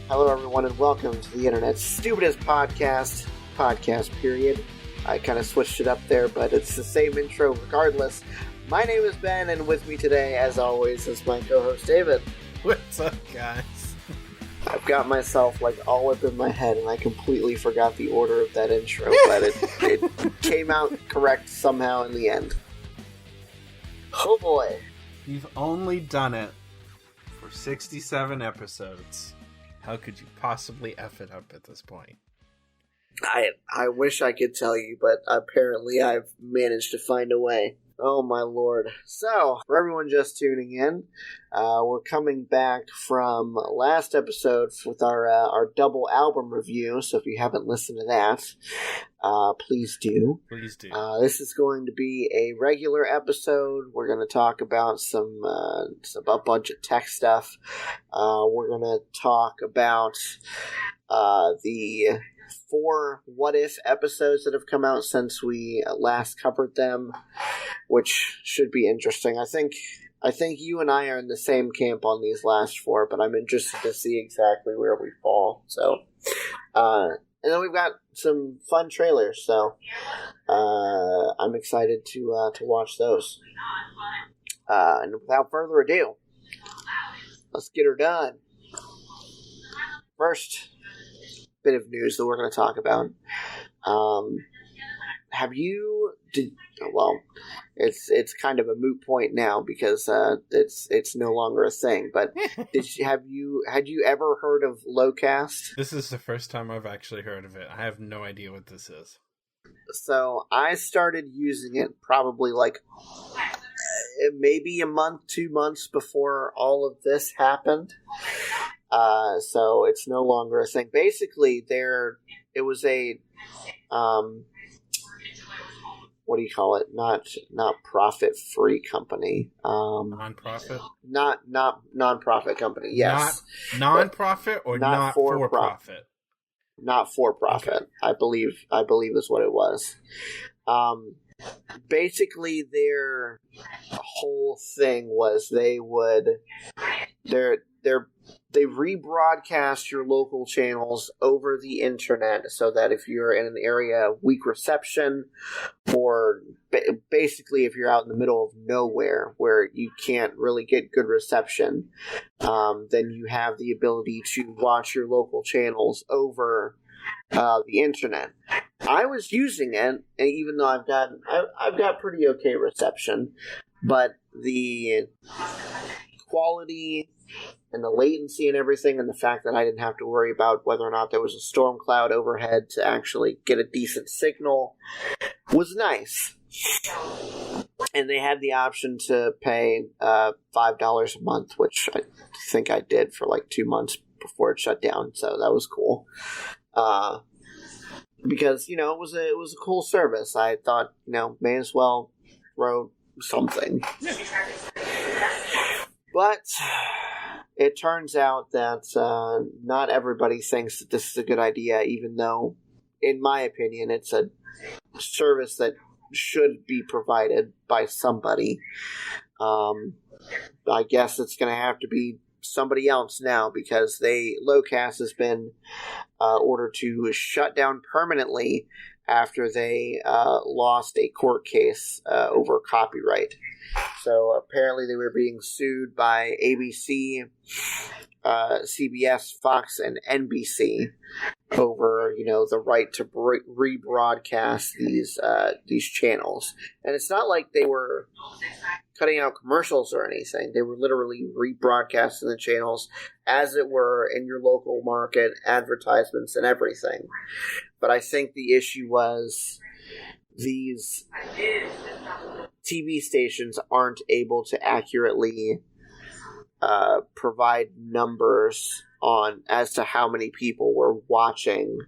Hello, everyone, and welcome to the internet's stupidest podcast, Podcast Period. I kind of switched it up there, but it's the same intro regardless. My name is Ben, and with me today, as always, is my co-host David. What's up, guys? I've got myself all up in my head, and I completely forgot the order of that intro, but it came out correct somehow in the end. Oh boy. You've only done it for 67 episodes. How could you possibly F it up at this point? I wish I could tell you, but apparently I've managed to find a way. Oh my lord. So, for everyone just tuning in, we're coming back from last episode with our double album review, so if you haven't listened to that, please do. Please do. This is going to be a regular episode. We're going to talk about a bunch of tech stuff. We're going to talk about the 4 What If episodes that have come out since we last covered them, which should be interesting. I think you and I are in the same camp on these last 4, but I'm interested to see exactly where we fall. So, and then we've got some fun trailers, so I'm excited to watch those. And without further ado, let's get her done. First bit of news that we're going to talk about. It's kind of a moot point now because it's no longer a thing. But had you ever heard of Lowcast? This is the first time I've actually heard of it. I have no idea what this is. So I started using it probably maybe a month, 2 months before all of this happened. So it's no longer a thing. Basically, it was a, what do you call it? Not profit-free company. Non-profit? Not non-profit company, yes. Not non-profit or not for-profit? Not for-profit, okay. I believe is what it was. Basically, their whole thing was they rebroadcast your local channels over the internet so that if you're in an area of weak reception or basically if you're out in the middle of nowhere where you can't really get good reception, then you have the ability to watch your local channels over the internet. I was using it, even though I've got pretty okay reception, but the quality and the latency and everything, and the fact that I didn't have to worry about whether or not there was a storm cloud overhead to actually get a decent signal was nice. And they had the option to pay $5 a month, which I think I did for 2 months before it shut down, so that was cool. Because, it was a cool service. I thought, may as well throw something. But it turns out that not everybody thinks that this is a good idea, even though, in my opinion, it's a service that should be provided by somebody. I guess it's going to have to be somebody else now because Lowcast has been ordered to shut down permanently after they lost a court case over copyright. So apparently they were being sued by ABC, CBS, Fox, and NBC over, the right to rebroadcast these channels. And it's not like they were cutting out commercials or anything. They were literally rebroadcasting the channels as it were in your local market, advertisements and everything. But I think the issue was these TV stations aren't able to accurately provide numbers as to how many people were watching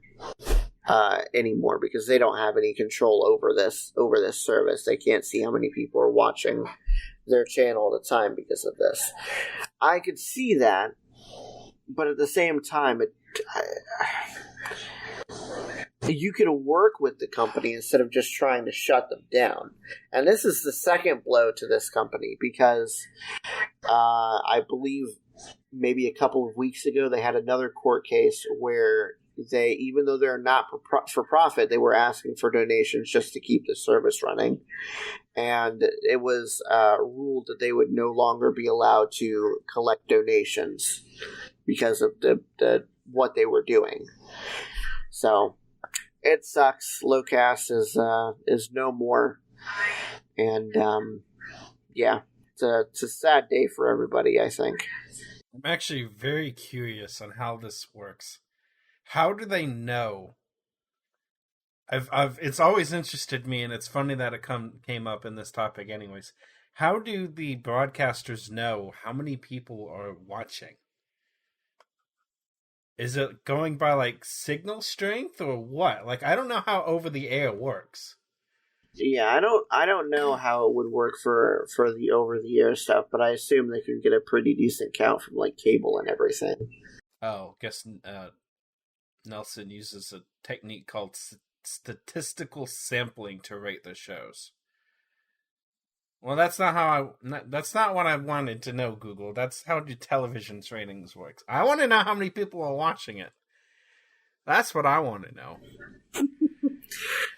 anymore, because they don't have any control over this service. They can't see how many people are watching their channel at a time because of this. I could see that, but at the same time, you can work with the company instead of just trying to shut them down. And this is the second blow to this company because I believe maybe a couple of weeks ago they had another court case where they, even though they're not for profit, they were asking for donations just to keep the service running. And it was ruled that they would no longer be allowed to collect donations because of the what they were doing. So it sucks. Locast is no more, and yeah, it's a sad day for everybody, I think. I'm actually very curious on how this works. How do they know? It's always interested me, and it's funny that it came up in this topic anyways. How do the broadcasters know how many people are watching? Is it going by, like, signal strength or what? Like, I don't know how over the air works. Yeah, I don't know how it would work for the over the air stuff, but I assume they can get a pretty decent count from, like, cable and everything. Oh, guess Nelson uses a technique called statistical sampling to rate the shows. Well, that's not what I wanted to know, Google. That's how do television's ratings works. I want to know how many people are watching it. That's what I want to know.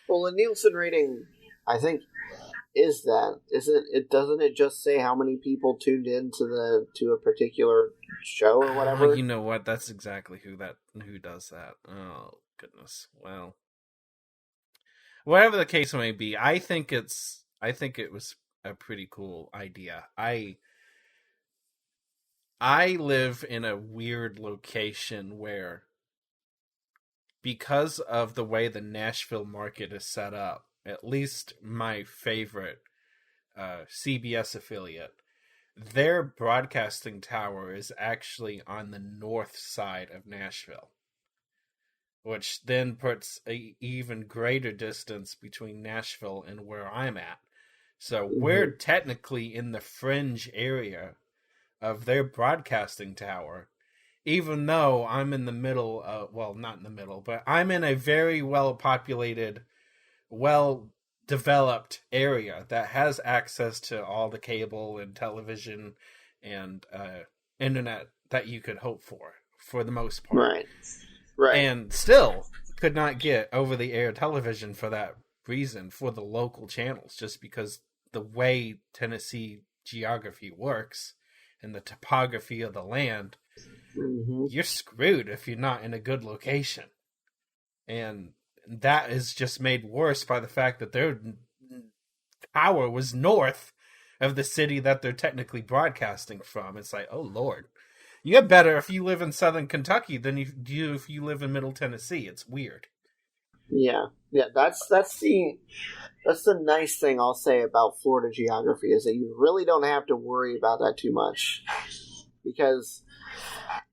Well, the Nielsen rating, I think, is that. Doesn't it just say how many people tuned in to a particular show or whatever? You know what? That's exactly who does that. Oh, goodness. Well, whatever the case may be, I think it was a pretty cool idea. I live in a weird location where, because of the way the Nashville market is set up, at least my favorite CBS affiliate, their broadcasting tower is actually on the north side of Nashville, which then puts an even greater distance between Nashville and where I'm at. So we're technically in the fringe area of their broadcasting tower, even though I'm in the middle of, well, not in the middle, but I'm in a very well-populated, well-developed area that has access to all the cable and television and internet that you could hope for the most part. Right. And still could not get over-the-air television for that reason, for the local channels, just because the way Tennessee geography works and the topography of the land, you're screwed if you're not in a good location. And that is just made worse by the fact that their tower was north of the city that they're technically broadcasting from. It's like, oh Lord, you get better if you live in southern Kentucky than you do if you live in middle Tennessee. It's weird. Yeah. That's the nice thing I'll say about Florida geography is that you really don't have to worry about that too much, because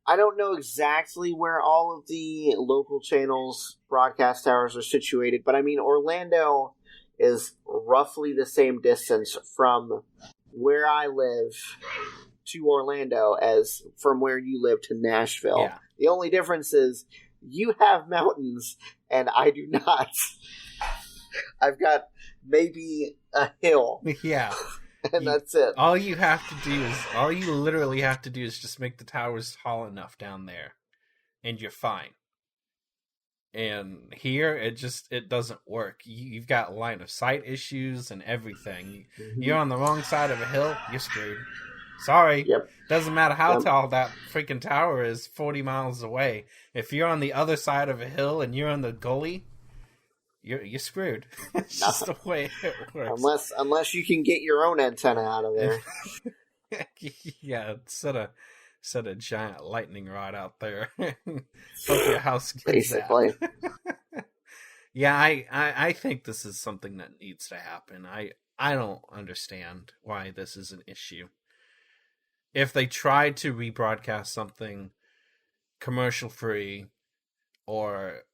I don't know exactly where all of the local channels' broadcast towers are situated, but I mean, Orlando is roughly the same distance from where I live to Orlando as from where you live to Nashville. Yeah. The only difference is you have mountains and I do not. I've got maybe a hill. Yeah. And that's it. All you literally have to do is just make the towers tall enough down there, and you're fine. And here, it doesn't work. You've got line of sight issues and everything. You're on the wrong side of a hill, you're screwed. Sorry. Yep. Doesn't matter how tall that freaking tower is 40 miles away. If you're on the other side of a hill and you're in the gully, you're screwed. It's just the way it works. Unless you can get your own antenna out of there. Yeah, set a giant lightning rod out there. Hope your house gets basically. that. Yeah, I think this is something that needs to happen. I don't understand why this is an issue. If they tried to rebroadcast something commercial free, or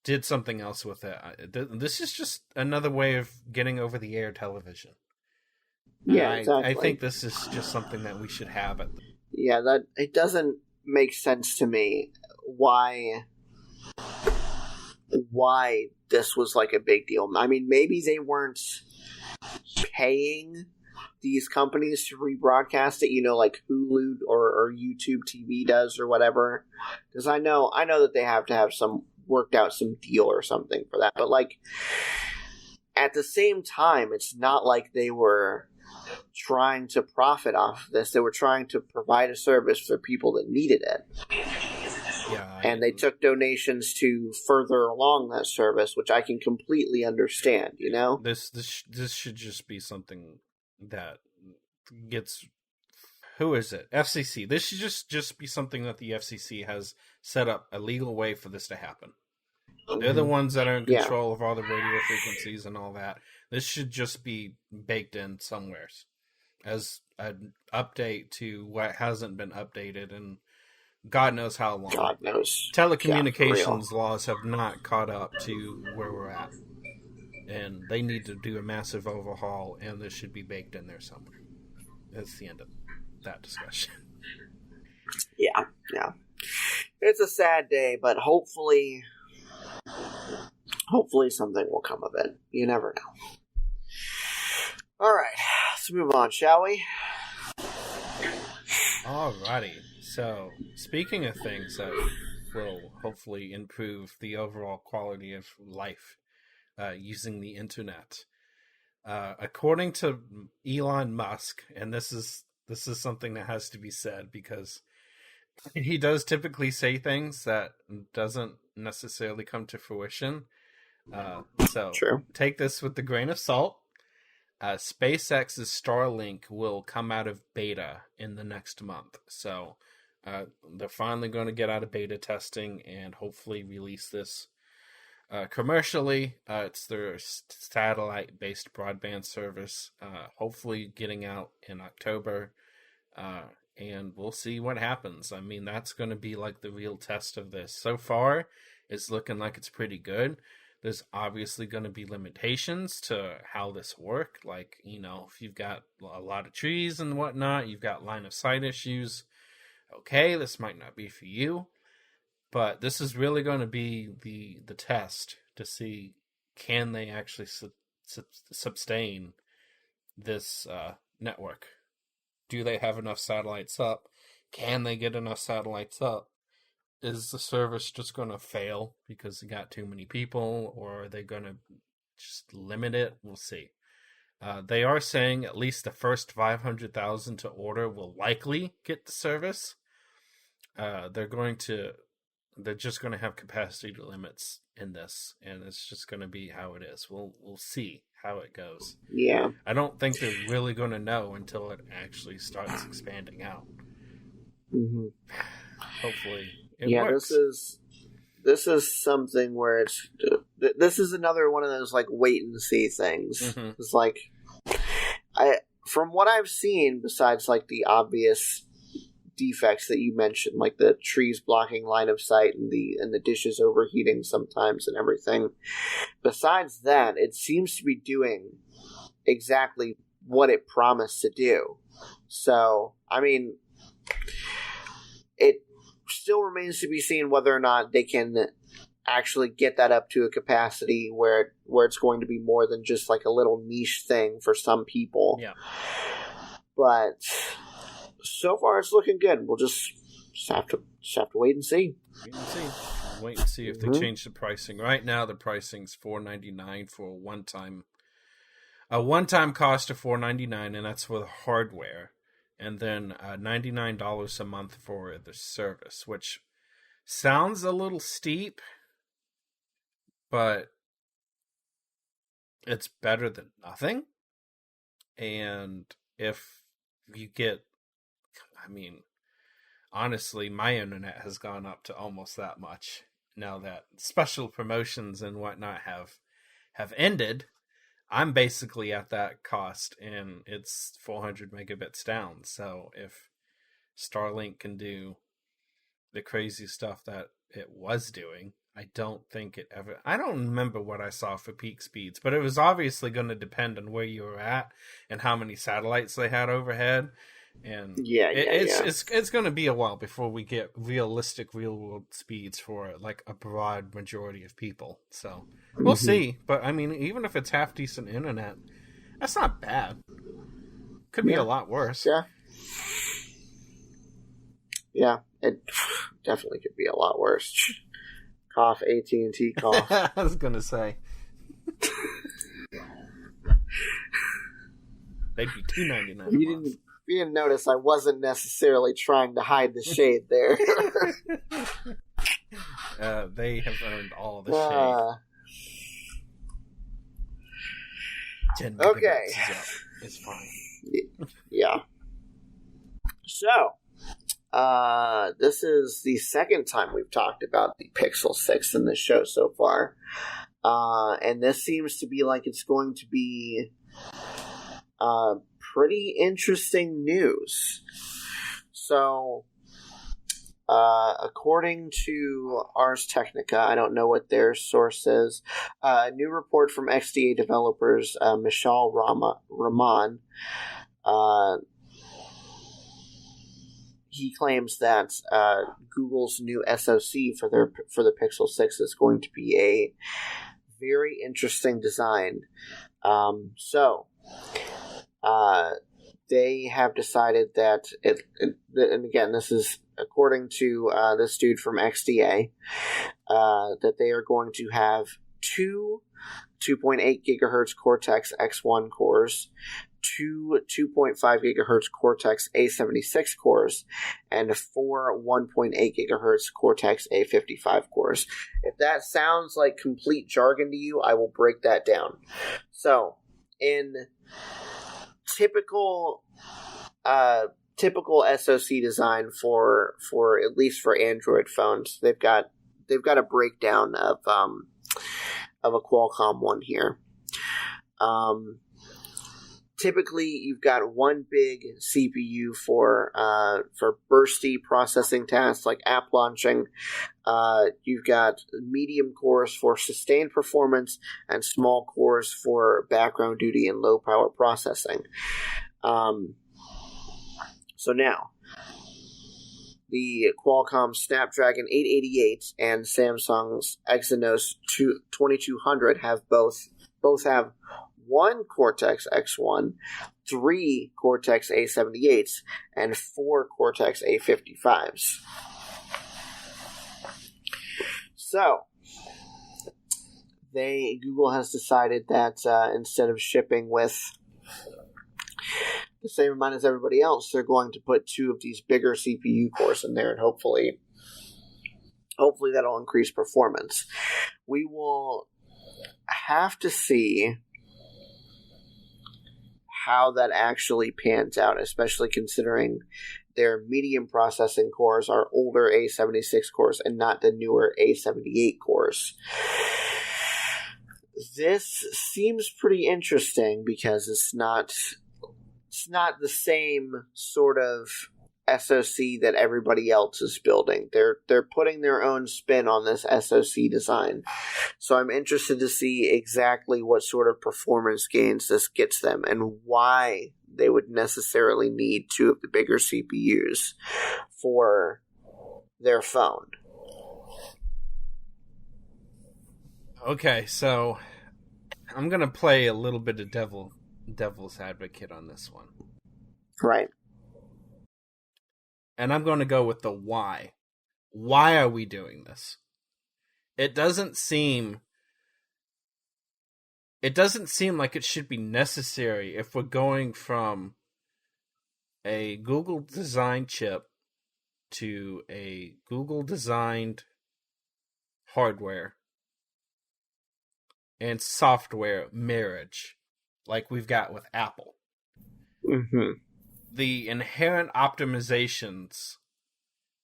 did something else with it, this is just another way of getting over the air television. Yeah, exactly. I think this is just something that we should have. That it doesn't make sense to me why why this was like a big deal. I mean, maybe they weren't paying these companies to rebroadcast it, like Hulu or YouTube TV does or whatever. Because I know that they have to have worked out some deal or something for that. But like at the same time, it's not like they were trying to profit off of this. They were trying to provide a service for people that needed it. Yeah, and they took donations to further along that service, which I can completely understand. This should just be something that gets. Who is it? FCC. This should just be something that the FCC has set up a legal way for this to happen. They're the ones that are in control of all the radio frequencies and all that. This should just be baked in somewhere as an update to what hasn't been updated in God knows how long. God knows. Telecommunications laws have not caught up to where we're at. And they need to do a massive overhaul, and this should be baked in there somewhere. That's the end of that discussion. Yeah. It's a sad day, but hopefully something will come of it. You never know. All right, let's move on, shall we? Alrighty. So, speaking of things that will hopefully improve the overall quality of life using the internet, according to Elon Musk, and this is something that has to be said because he does typically say things that doesn't necessarily come to fruition. So True. Take this with a grain of salt. SpaceX's Starlink will come out of beta in the next month. So they're finally going to get out of beta testing and hopefully release this commercially. It's their satellite-based broadband service, hopefully getting out in October. And we'll see what happens. I mean, that's going to be like the real test of this. So far, it's looking like it's pretty good. There's obviously going to be limitations to how this works. Like, if you've got a lot of trees and whatnot, you've got line of sight issues. Okay, this might not be for you. But this is really going to be the test to see, can they actually sustain this network? Do they have enough satellites up? Can they get enough satellites up? Is the service just going to fail because you got too many people, or are they going to just limit it? We'll see. They are saying at least the first 500,000 to order will likely get the service. They're just going to have capacity limits in this, and it's just going to be how it is. We'll see how it goes. Yeah. I don't think they're really going to know until it actually starts expanding out. Mm-hmm. Hopefully it works. This is something where this is another one of those like wait and see things. Mm-hmm. It's like from what I've seen, besides like the obvious defects that you mentioned, like the trees blocking line of sight and the dishes overheating sometimes and everything. Besides that, it seems to be doing exactly what it promised to do. So, I mean, it still remains to be seen whether or not they can actually get that up to a capacity where it's going to be more than just like a little niche thing for some people. Yeah. But so far, it's looking good. We'll just have to wait and see. Wait and see if they change the pricing. Right now, the pricing's $4.99 for a one-time cost of $4.99, and that's with hardware, and then $99 a month for the service, which sounds a little steep, but it's better than nothing. And if you get, honestly, my internet has gone up to almost that much now that special promotions and whatnot have ended. I'm basically at that cost, and it's 400 megabits down. So if Starlink can do the crazy stuff that it was doing, I don't remember what I saw for peak speeds, but it was obviously going to depend on where you were at and how many satellites they had overhead. And Yeah. it's going to be a while before we get realistic real world speeds for like a broad majority of people. So we'll see. But I mean, even if it's half decent internet, that's not bad. Could be a lot worse. Yeah, it definitely could be a lot worse. Cough, AT&T cough. I was gonna say they'd be $2.99. You didn't notice I wasn't necessarily trying to hide the shade there. They have earned all the shade. 10 okay, is up. It's fine. Yeah. So, this is the second time we've talked about the Pixel 6 in the show so far. And this seems to be like it's going to be pretty interesting news. So, according to Ars Technica, I don't know what their source is, a new report from XDA developers, Mishal Rahman, he claims that Google's new SoC for the Pixel 6 is going to be a very interesting design. They have decided that and again, this is according to this dude from XDA, that they are going to have two 2.8 gigahertz Cortex X1 cores, two 2.5 gigahertz Cortex A76 cores, and four 1.8 gigahertz Cortex A55 cores. If that sounds like complete jargon to you, I will break that down. So, in typical SoC design for at least for Android phones, they've got a breakdown of a Qualcomm one here. Typically, you've got one big CPU for bursty processing tasks like app launching. You've got medium cores for sustained performance and small cores for background duty and low power processing. So now, the Qualcomm Snapdragon 888 and Samsung's Exynos 2200 both have one Cortex X1, three Cortex A78s, and four Cortex A55s. So, Google has decided that instead of shipping with the same amount as everybody else, they're going to put two of these bigger CPU cores in there, and hopefully that'll increase performance. We will have to see how that actually pans out, especially considering their medium processing cores are older A76 cores and not the newer A78 cores. This seems pretty interesting because it's not the same sort of SoC that everybody else is building. They're putting their own spin on this SoC design. So I'm interested to see exactly what sort of performance gains this gets them and why they would necessarily need two of the bigger CPUs for their phone. Okay, so I'm going to play a little bit of devil's advocate on this one. Right. And I'm going to go with the why. Why are we doing this? It doesn't seem like it should be necessary if we're going from a Google designed chip to a Google designed hardware and software marriage like we've got with Apple. Mm-hmm. The inherent optimizations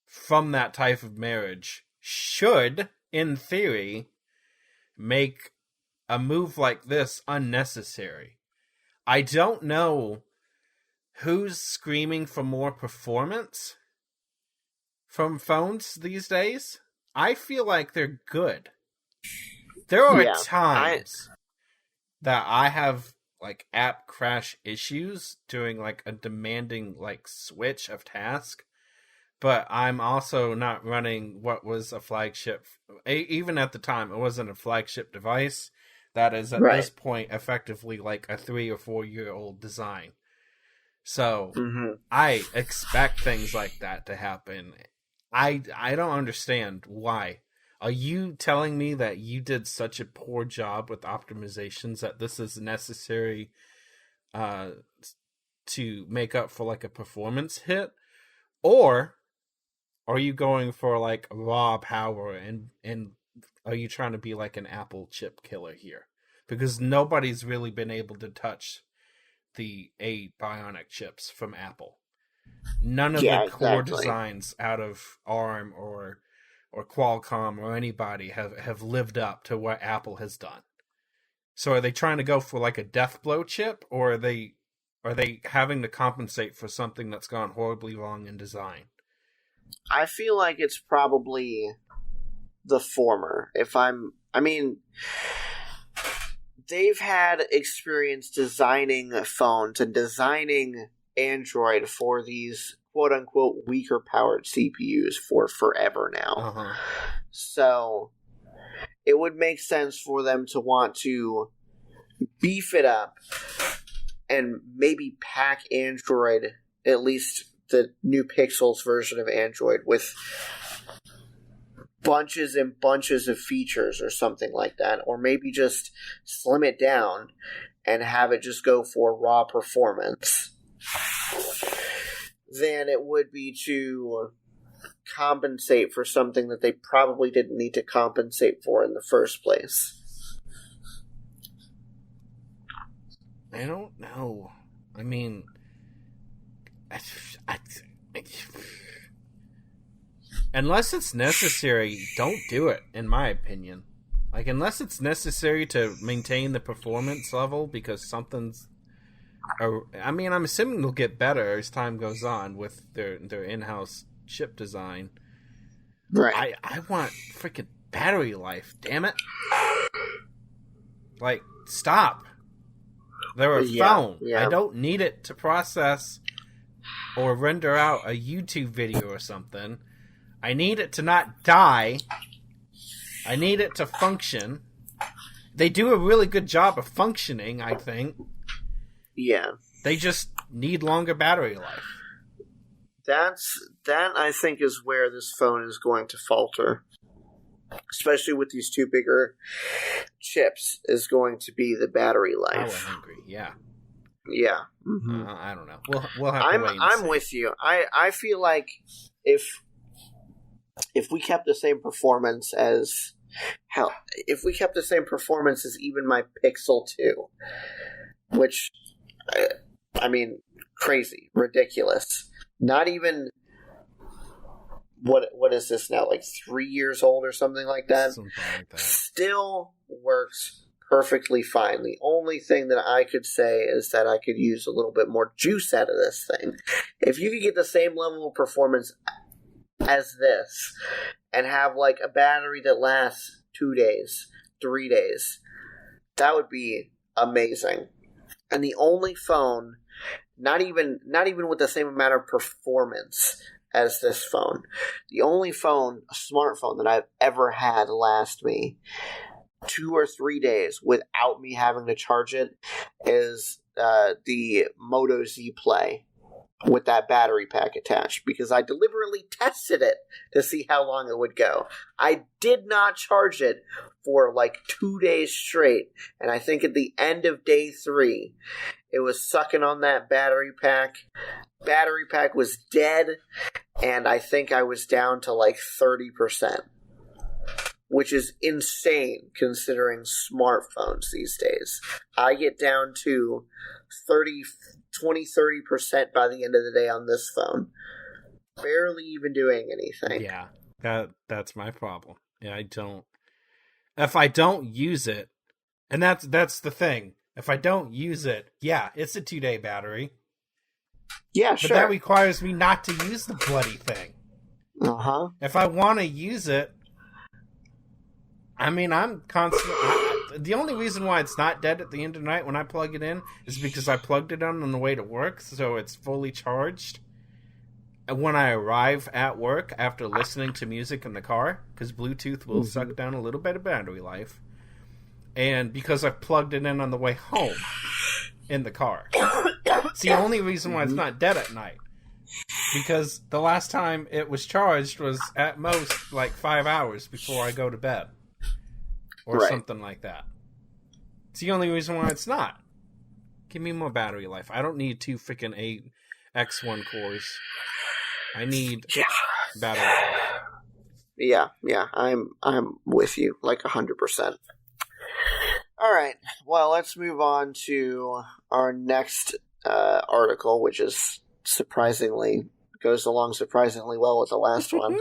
from that type of marriage should, in theory, make a move like this unnecessary. I don't know who's screaming for more performance from phones these days. I feel like they're good. There are times that I have like app crash issues during like a demanding like switch of task. But I'm also not running what was a flagship. Even at the time, it wasn't a flagship device. That is at this point effectively like a 3 or 4 year old design. So I expect things like that to happen. I don't understand why. Are you telling me that you did such a poor job with optimizations that this is necessary to make up for like a performance hit? Or are you going for like raw power and are you trying to be like an Apple chip killer here? Because nobody's really been able to touch the 8 Bionic chips from Apple. None of the core designs out of ARM or Qualcomm or anybody have lived up to what Apple has done. So are they trying to go for like a death blow chip, or are they having to compensate for something that's gone horribly wrong in design? I feel like it's probably the former. They've had experience designing phones and designing Android for these quote-unquote weaker powered CPUs for forever now. So it would make sense for them to want to beef it up and maybe pack Android, at least the new Pixels version of Android, with bunches and bunches of features or something like that, or maybe just slim it down and have it just go for raw performance, than it would be to compensate for something that they probably didn't need to compensate for in the first place. I don't know. I mean, unless it's necessary, don't do it, in my opinion. Like, unless it's necessary to maintain the performance level because something's... I mean, I'm assuming they'll get better as time goes on with their in-house chip design. Right. I want freaking battery life, damn it. Like, stop. They're a phone. Yeah. I don't need it to process or render out a YouTube video or something. I need it to not die. I need it to function. They do a really good job of functioning, I think. Yeah. They just need longer battery life. That I think is where this phone is going to falter. Especially with these two bigger chips, is going to be the battery life. I agree, yeah. Yeah. I don't know. We'll have to wait and I'm see. with you. I feel like if we kept the same performance as even my Pixel 2, which, I mean, crazy, ridiculous. Not even, what is this now, like 3 years old or something like that? Something like that. Still works perfectly fine. The only thing that I could say is that I could use a little bit more juice out of this thing. If you could get the same level of performance as this and have like a battery that lasts 2 days, 3 days, that would be amazing. And the only phone, not even with the same amount of performance as this phone, the only phone, a smartphone that I've ever had last me 2 or 3 days without me having to charge it is the Moto Z Play with that battery pack attached, because I deliberately tested it to see how long it would go. I did not charge it for like 2 days straight, and I think at the end of day 3, it was sucking on that battery pack. Battery pack was dead, and I think I was down to like 30%, which is insane considering smartphones these days. I get down to 20-30% by the end of the day on this phone. Barely even doing anything. Yeah, that's my problem. Yeah, if I don't use it, and that's the thing. If I don't use it, yeah, it's a 2-day battery. Yeah, but sure. that requires me not to use the bloody thing. Uh-huh. If I want to use it, I mean, I'm constantly... the only reason why it's not dead at the end of the night when I plug it in is because I plugged it in on the way to work, so it's fully charged. And when I arrive at work after listening to music in the car, because Bluetooth will suck down a little bit of battery life, and because I've plugged it in on the way home in the car. It's the only reason why it's not dead at night. Because the last time it was charged was at most like 5 hours before I go to bed. Or something like that. It's the only reason why it's not. Give me more battery life. I don't need 2 freaking 8 X1 cores. I need battery life. Yeah, I'm with you like 100%. All right, well, let's move on to our next article, which is goes along surprisingly well with the last one.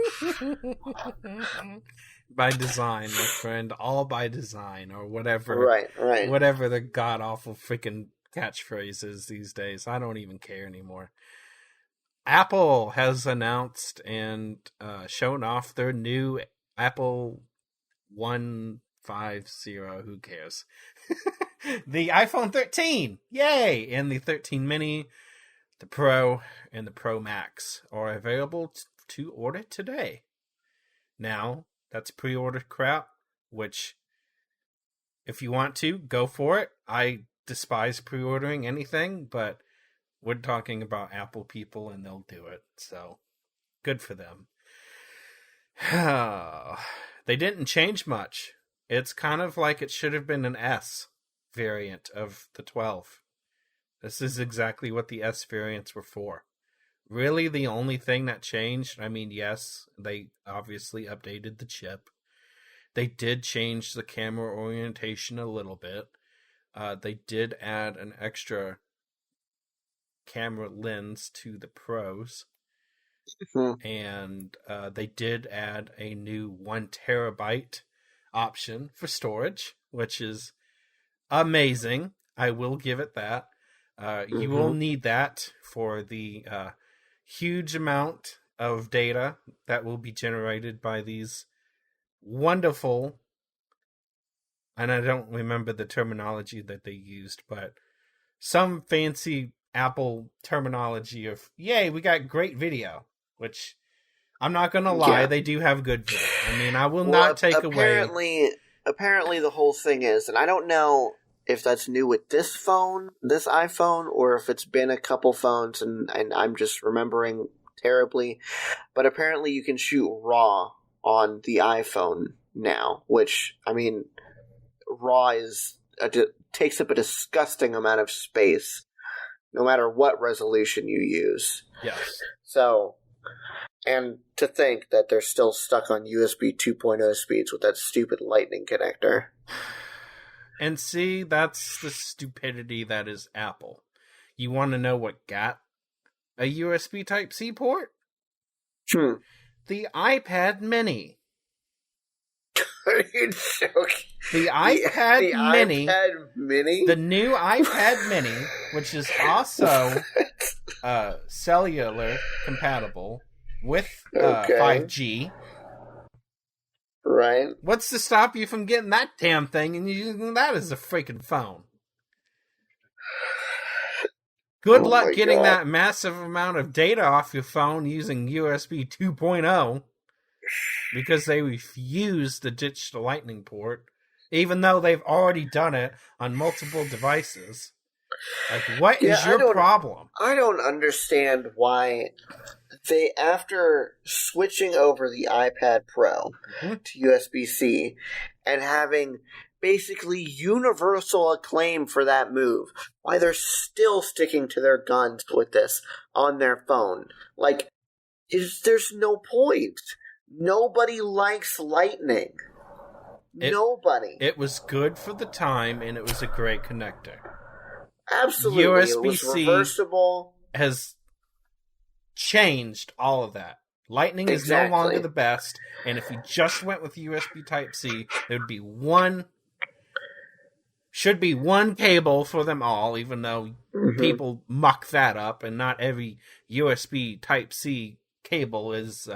By design, my friend, all by design, or whatever. Right. Whatever the god awful freaking catchphrase is these days. I don't even care anymore. Apple has announced and shown off their new Apple 150. Who cares? The iPhone 13, yay! And the 13 Mini, the Pro, and the Pro Max are available to order today. Now, that's pre-order crap, which, if you want to, go for it. I despise pre-ordering anything, but we're talking about Apple people, and they'll do it, so good for them. They didn't change much. It's kind of like it should have been an S variant of the 12. This is exactly what the S variants were for. Really, the only thing that changed, I mean, yes, they obviously updated the chip. They did change the camera orientation a little bit. They did add an extra camera lens to the Pros. And they did add a new 1 terabyte option for storage, which is amazing. I will give it that. You will need that for the huge amount of data that will be generated by these wonderful, and I don't remember the terminology that they used, but some fancy Apple terminology of, yay, we got great video, which I'm not going to lie, they do have good video. I mean, I will not take away. Apparently the whole thing is, and I don't know if that's new with this iPhone, or if it's been a couple phones and I'm just remembering terribly, but apparently you can shoot RAW on the iPhone now, which, I mean, RAW takes up a disgusting amount of space, no matter what resolution you use. Yes. So, and to think that they're still stuck on USB 2.0 speeds with that stupid Lightning connector. And see, that's the stupidity that is Apple. You want to know what got a USB Type-C port? The iPad Mini. Are you joking? The iPad Mini? The new iPad Mini, which is also cellular compatible with 5G. Right. What's to stop you from getting that damn thing and using that as a freaking phone? Good luck getting that massive amount of data off your phone using USB 2.0, because they refuse to ditch the Lightning port, even though they've already done it on multiple devices. Like, what is your problem? I don't understand why they, after switching over the iPad Pro to USB-C and having basically universal acclaim for that move, why they're still sticking to their guns with this on their phone. Like, there's no point. Nobody likes Lightning. Nobody. It was good for the time, and it was a great connector. Absolutely. USB-C it was reversible. Has changed all of that. Lightning is no longer the best, and if you just went with USB Type-C, there would be should be one cable for them all, even though people muck that up, and not every USB Type-C cable is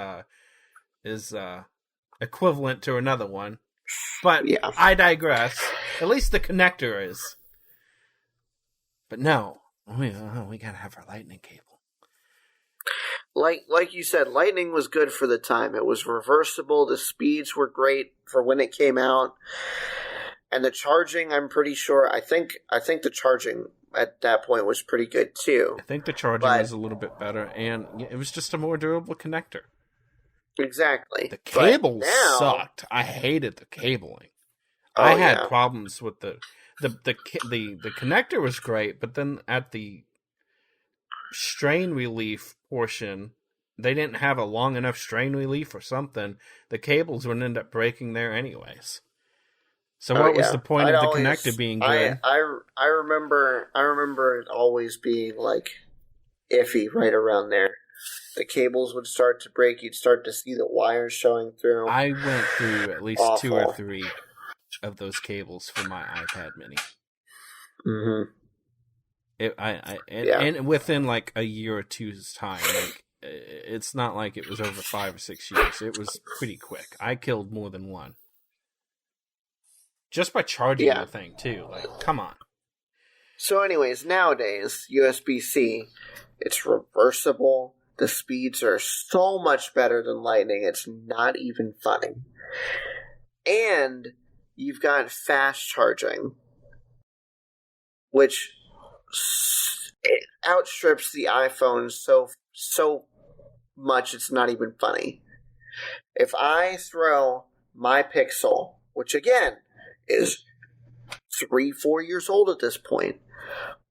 equivalent to another one. But I digress. At least the connector is. But no, we gotta have our lightning cable. Like you said, lightning was good for the time. It was reversible. The speeds were great for when it came out. And the charging, I'm pretty sure, I think the charging at that point was pretty good too. I think the charging was a little bit better, and it was just a more durable connector. Exactly. The cable sucked. I hated the cabling. I had problems with the connector was great, but then at the strain relief portion, they didn't have a long enough strain relief or something. The cables would end up breaking there anyways. So what was the point of the connector being good? I remember it always being like iffy right around there. The cables would start to break. You'd start to see the wires showing through. I went through at least 2 or 3 of those cables for my iPad Mini. Mm-hmm. And within like a year or two's time, like it's not like it was over 5 or 6 years. It was pretty quick. I killed more than one. Just by charging the thing, too. Like, come on. So anyways, nowadays, USB-C, it's reversible. The speeds are so much better than Lightning. It's not even funny. And you've got fast charging, which it outstrips the iPhone so much it's not even funny. If I throw my Pixel, which again is 3-4 years old at this point,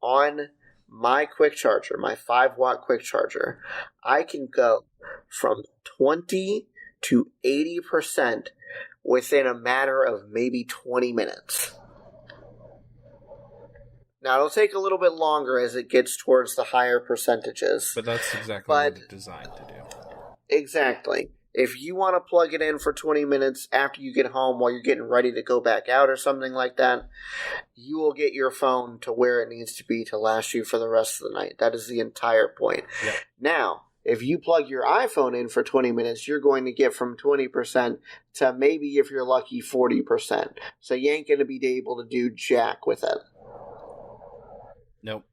on my quick charger, my 5-watt quick charger, I can go from 20 to 80% within a matter of maybe 20 minutes. Now, it'll take a little bit longer as it gets towards the higher percentages. But that's exactly what it's designed to do. Exactly. If you want to plug it in for 20 minutes after you get home while you're getting ready to go back out or something like that, you will get your phone to where it needs to be to last you for the rest of the night. That is the entire point. Yep. Now, if you plug your iPhone in for 20 minutes, you're going to get from 20% to maybe, if you're lucky, 40%. So you ain't going to be able to do jack with it. Nope.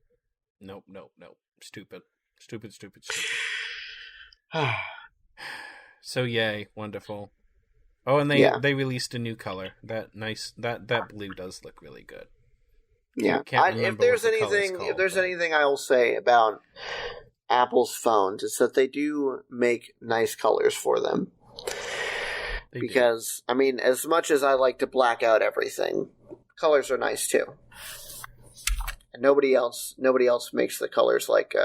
Stupid. So yay, wonderful. Oh, and they released a new color. That blue does look really good. Yeah. If there's anything I'll say about Apple's phones, it's that they do make nice colors for them. Because, I mean, as much as I like to black out everything, colors are nice too. And nobody else makes the colors like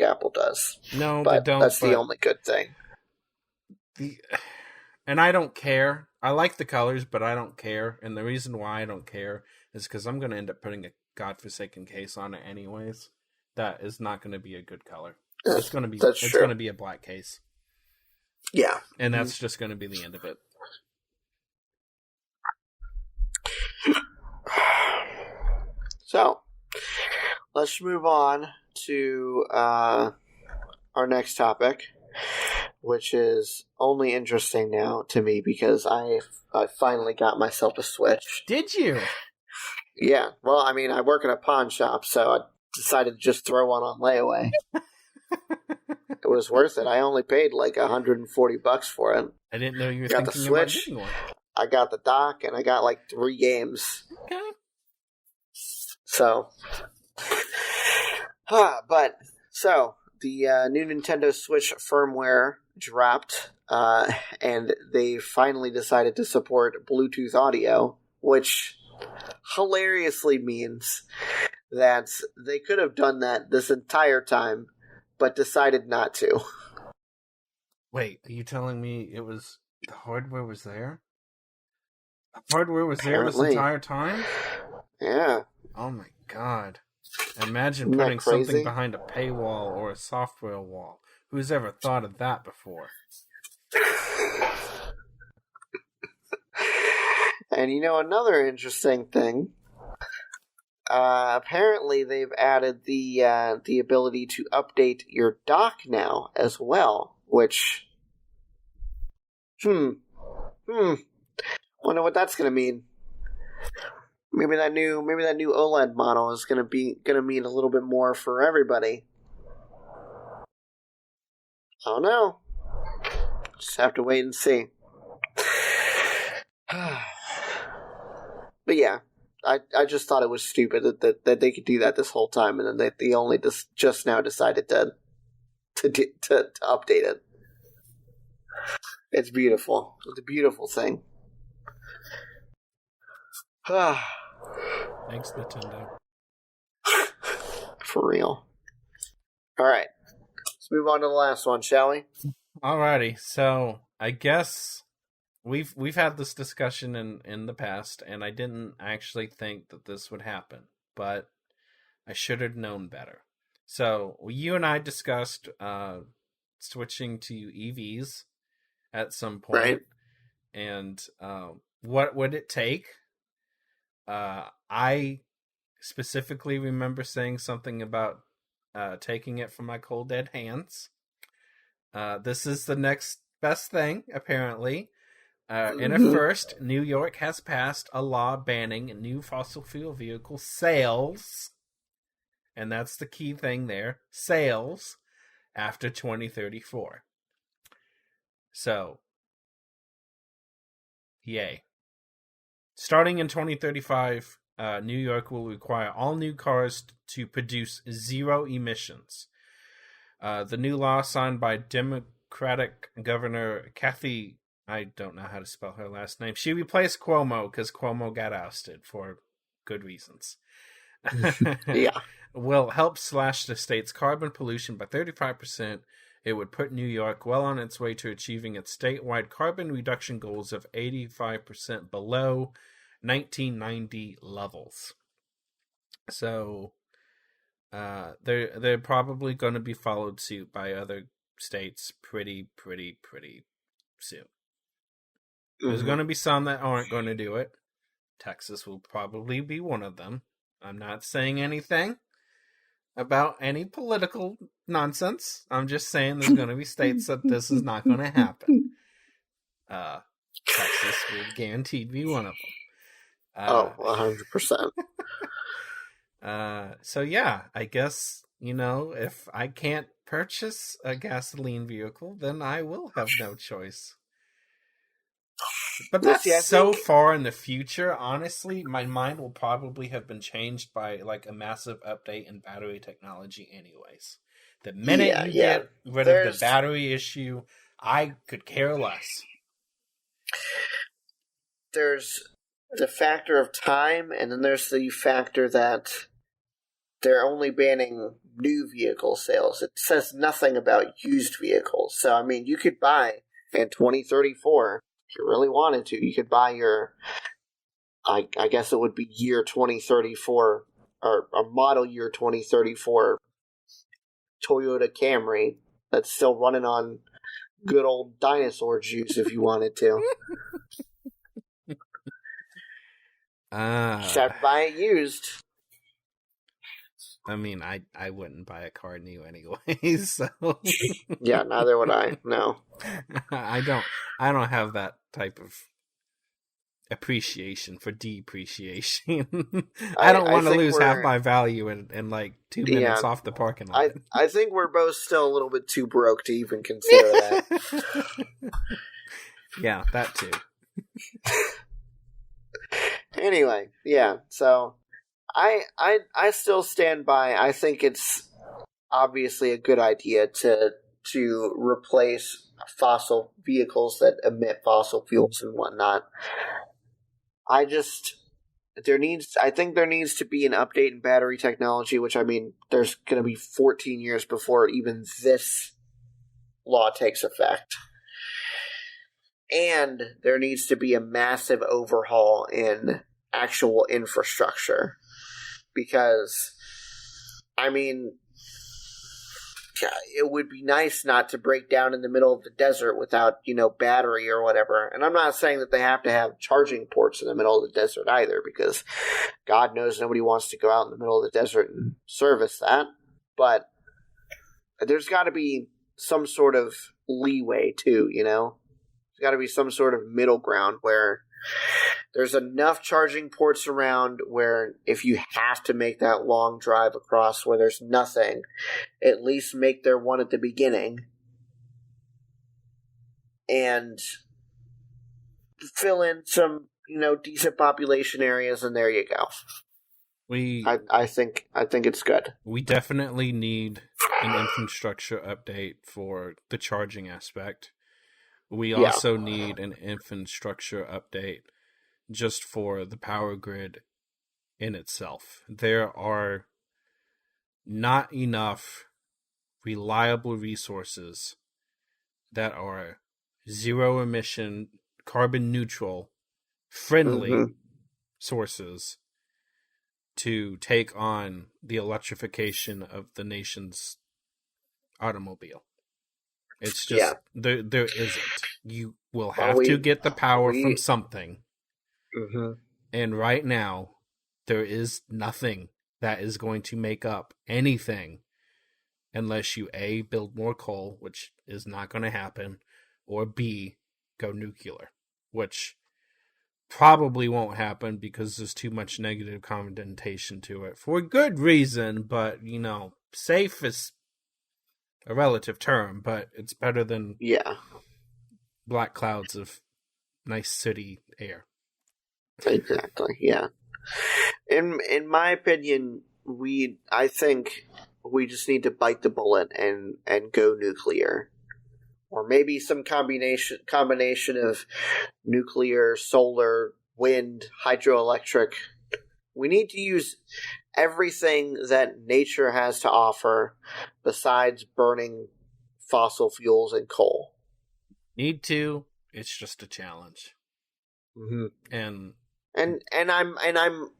Apple does. No, but they don't. That's the only good thing. And I don't care. I like the colors, but I don't care. And the reason why I don't care is because I'm going to end up putting a godforsaken case on it anyways. That is not going to be a good color. It's going to be a black case. Yeah. And that's just going to be the end of it. So, let's move on to our next topic, which is only interesting now to me because I finally got myself a Switch. Did you? Yeah. Well, I mean, I work in a pawn shop, so I decided to just throw one on layaway. It was worth it. I only paid like $140 for it. I didn't know you were got thinking the Switch, about getting one. I got the dock, and I got like 3 games. Okay. So, the new Nintendo Switch firmware dropped, and they finally decided to support Bluetooth audio, which hilariously means that they could have done that this entire time, but decided not to. Wait, are you telling me the hardware was there? The hardware was there this entire time? Yeah. Oh my god. Imagine putting something behind a paywall or a software wall. Who's ever thought of that before? And another interesting thing, apparently they've added the ability to update your dock now as well, which, wonder what that's going to mean. Maybe that new OLED model is gonna mean a little bit more for everybody. I don't know. Just have to wait and see. But yeah, I just thought it was stupid that they could do that this whole time, and then they only just now decided to update it. It's beautiful. It's a beautiful thing. Thanks, Nintendo. For real. All right, let's move on to the last one, shall we? Alrighty, so I guess we've had this discussion in the past, and I didn't actually think that this would happen, but I should have known better. So you and I discussed switching to EVs at some point, right? And what would it take? I specifically remember saying something about taking it from my cold dead hands. This is the next best thing, apparently. In a first, New York has passed a law banning new fossil fuel vehicle sales, and that's the key thing there, sales, after 2034. So, yay. Starting in 2035, New York will require all new cars to produce zero emissions. The new law signed by Democratic Governor Kathy, I don't know how to spell her last name. She replaced Cuomo because Cuomo got ousted for good reasons. Yeah. Will help slash the state's carbon pollution by 35%. It would put New York well on its way to achieving its statewide carbon reduction goals of 85% below 1990 levels. So they're probably going to be followed suit by other states pretty soon. There's going to be some that aren't going to do it. Texas will probably be one of them. I'm not saying anything about any political nonsense. I'm just saying there's going to be states that this is not going to happen. Texas will guaranteed be one of them. 100%. So yeah, I guess, if I can't purchase a gasoline vehicle, then I will have no choice. But that's so far in the future. Honestly, my mind will probably have been changed by like a massive update in battery technology anyways. The minute you get rid of the battery issue, I could care less. There's the factor of time, and then there's the factor that they're only banning new vehicle sales. It says nothing about used vehicles. So, I mean, you could buy in 2034, if you really wanted to, you could buy your, I guess it would be year 2034, or a model year 2034 Toyota Camry that's still running on good old dinosaur juice if you wanted to. Just have to buy it used. I mean, I wouldn't buy a car new anyways, so yeah, neither would I. No. I don't have that type of appreciation for depreciation. I don't want to lose half my value in like 2 minutes off the parking lot. I think we're both still a little bit too broke to even consider that. Yeah, that too. Anyway, yeah, so I still stand by. I think it's obviously a good idea to replace fossil vehicles that emit fossil fuels and whatnot. I think there needs to be an update in battery technology, which, I mean, there's going to be 14 years before even this law takes effect. And there needs to be a massive overhaul in actual infrastructure. Because, I mean, it would be nice not to break down in the middle of the desert without, battery or whatever. And I'm not saying that they have to have charging ports in the middle of the desert either, because God knows nobody wants to go out in the middle of the desert and service that. But there's got to be some sort of leeway too, There's got to be some sort of middle ground where There's enough charging ports around where if you have to make that long drive across where there's nothing, at least make there one at the beginning. And fill in some, decent population areas, and there you go. I think it's good. We definitely need an infrastructure update for the charging aspect. We also need an infrastructure update just for the power grid in itself. There are not enough reliable resources that are zero emission, carbon neutral, friendly sources to take on the electrification of the nation's automobile. It's just, there isn't. You will have to get the power from something. Mm-hmm. And right now, there is nothing that is going to make up anything unless you A, build more coal, which is not going to happen, or B, go nuclear, which probably won't happen because there's too much negative connotation to it for good reason, but, safe is a relative term, but it's better than black clouds of nice city air. Exactly, yeah. In my opinion, I think we just need to bite the bullet and go nuclear. Or maybe some combination of nuclear, solar, wind, hydroelectric. We need to use everything that nature has to offer besides burning fossil fuels and coal. Need to. It's just a challenge. Mm-hmm. And I'm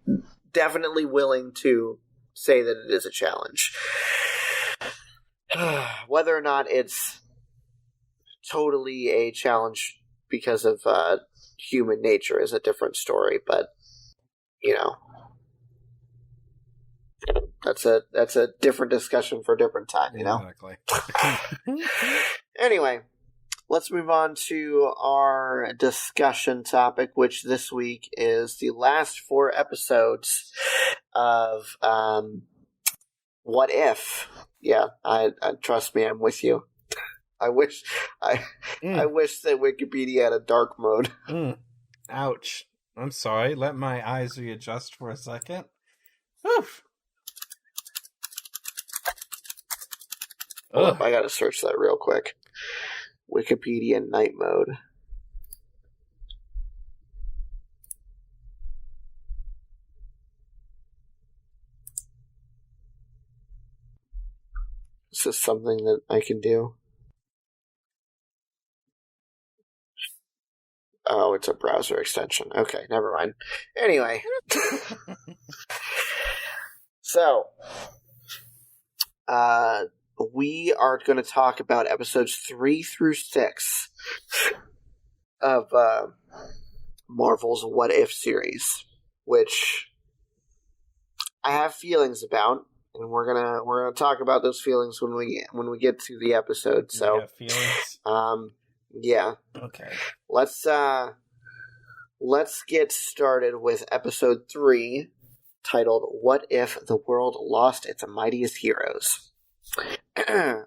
definitely willing to say that it is a challenge. Whether or not it's totally a challenge because of human nature is a different story, but that's a different discussion for a different time. Exactly. Anyway, let's move on to our discussion topic, which this week is the last 4 episodes of What If. Yeah, I trust me, I'm with you. I wish that Wikipedia had a dark mode. Ouch. I'm sorry. Let my eyes readjust for a second. Oof. Oh, I gotta search that real quick. Wikipedia night mode. Is this something that I can do? Oh, it's a browser extension. Okay, never mind. Anyway. So, we are going to talk about episodes 3 through 6 of Marvel's What If series, which I have feelings about, and we're gonna talk about those feelings when we get to the episode. So, you have feelings? Yeah. Okay. Let's get started with episode 3, titled "What If the World Lost Its Mightiest Heroes."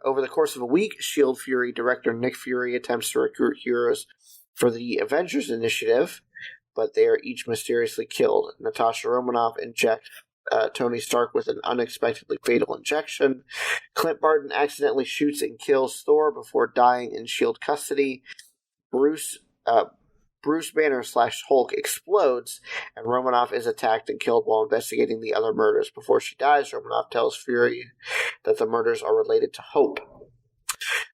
Over the course of a week, S.H.I.E.L.D. Fury director Nick Fury attempts to recruit heroes for the Avengers Initiative, but they are each mysteriously killed. Natasha Romanoff injects Tony Stark with an unexpectedly fatal injection. Clint Barton accidentally shoots and kills Thor before dying in S.H.I.E.L.D. custody. Bruce Banner / Hulk explodes, and Romanoff is attacked and killed while investigating the other murders. Before she dies, Romanoff tells Fury that the murders are related to Hope.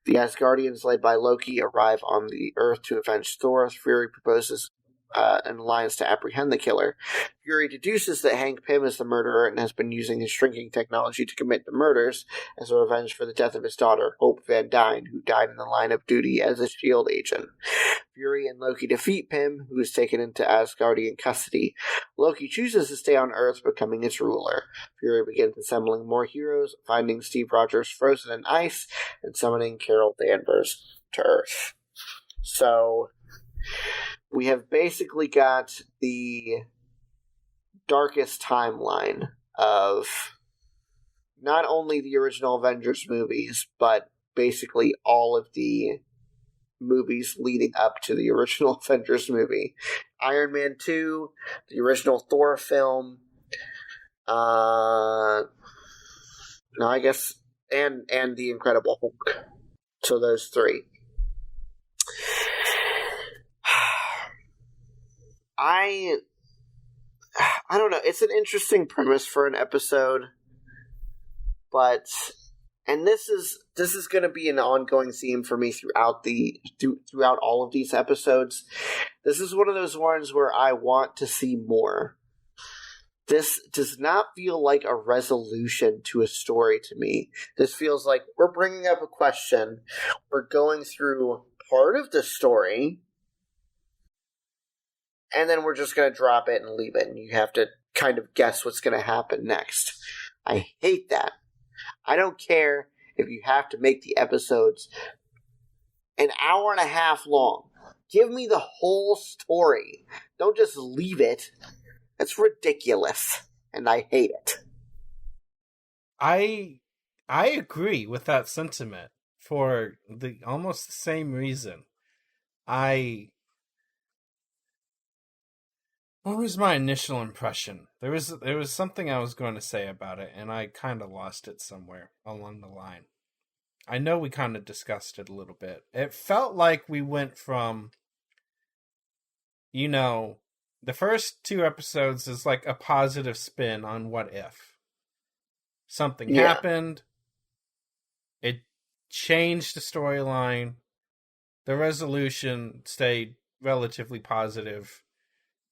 The Asgardians, led by Loki, arrive on the Earth to avenge Thor. Fury proposes an alliance to apprehend the killer. Fury deduces that Hank Pym is the murderer and has been using his shrinking technology to commit the murders as a revenge for the death of his daughter, Hope Van Dyne, who died in the line of duty as a S.H.I.E.L.D. agent. Fury and Loki defeat Pym, who is taken into Asgardian custody. Loki chooses to stay on Earth, becoming its ruler. Fury begins assembling more heroes, finding Steve Rogers frozen in ice, and summoning Carol Danvers to Earth. So, we have basically got the darkest timeline of not only the original Avengers movies, but basically all of the movies leading up to the original Avengers movie. Iron Man 2, the original Thor film, no, I guess, and the Incredible Hulk. So those three. I don't know. It's an interesting premise for an episode, but this is going to be an ongoing theme for me throughout all of these episodes. This is one of those ones where I want to see more. This does not feel like a resolution to a story to me. This feels like we're bringing up a question, we're going through part of the story, and then we're just going to drop it and leave it, and you have to kind of guess what's going to happen next. I hate that. I don't care if you have to make the episodes an hour and a half long. Give me the whole story. Don't just leave it. It's ridiculous, and I hate it. I agree with that sentiment for the almost the same reason. What was my initial impression? There was something I was going to say about it, and I kind of lost it somewhere along the line. I know we kind of discussed it a little bit. It felt like we went from, the first 2 episodes is like a positive spin on what if. Something happened, it changed the storyline, the resolution stayed relatively positive.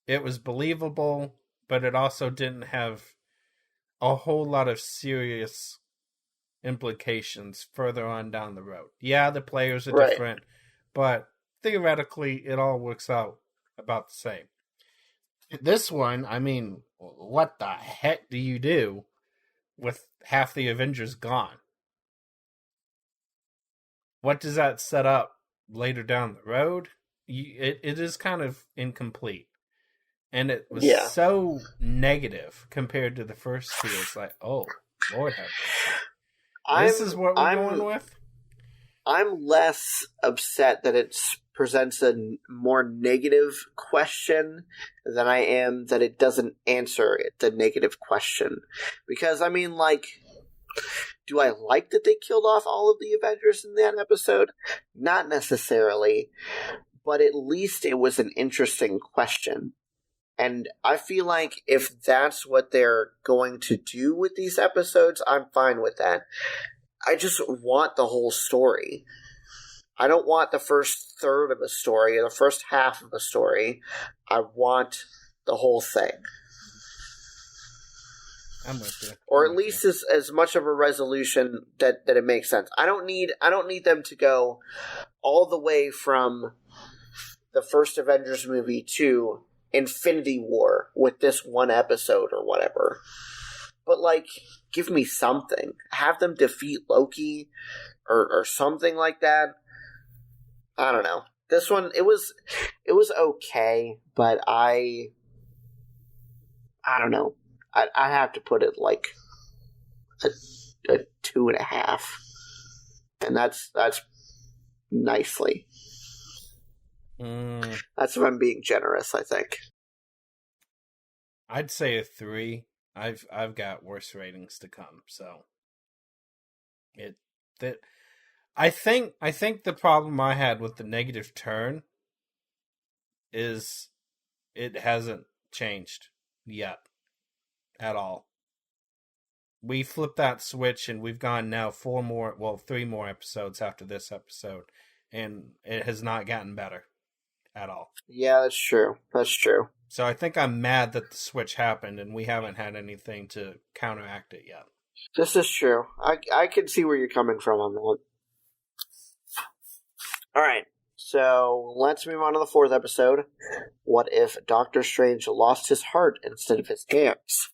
It was believable, but it also didn't have a whole lot of serious implications further on down the road. Yeah, the players are different, but theoretically, it all works out about the same. This one, I mean, what the heck do you do with half the Avengers gone? What does that set up later down the road? It is kind of incomplete. And it was so negative compared to the first 2. It's like, oh, Lord have mercy. This is what we're going with? I'm less upset that it presents a more negative question than I am that it doesn't answer the negative question. Because, I mean, do I like that they killed off all of the Avengers in that episode? Not necessarily. But at least it was an interesting question. And I feel like if that's what they're going to do with these episodes, I'm fine with that. I just want the whole story. I don't want the first third of a story or the first half of a story. I want the whole thing. I'm with you. Or at least as much of a resolution that it makes sense. I don't need them to go all the way from the first Avengers movie to Infinity War with this one episode or whatever. But, give me something. Have them defeat Loki or something like that. I don't know. This one, it was okay, but I don't know. I have to put it a 2.5. And that's nicely. That's if I'm being generous, I think. I'd say a 3. I've got worse ratings to come, so I think the problem I had with the negative turn is it hasn't changed yet at all. We flipped that switch and we've gone now 3 more episodes after this episode, and it has not gotten better at all. Yeah, that's true. So I think I'm mad that the switch happened and we haven't had anything to counteract it yet. This is true. I can see where you're coming from on that. Alright, so let's move on to the 4th episode. What if Doctor Strange lost his heart instead of his hands?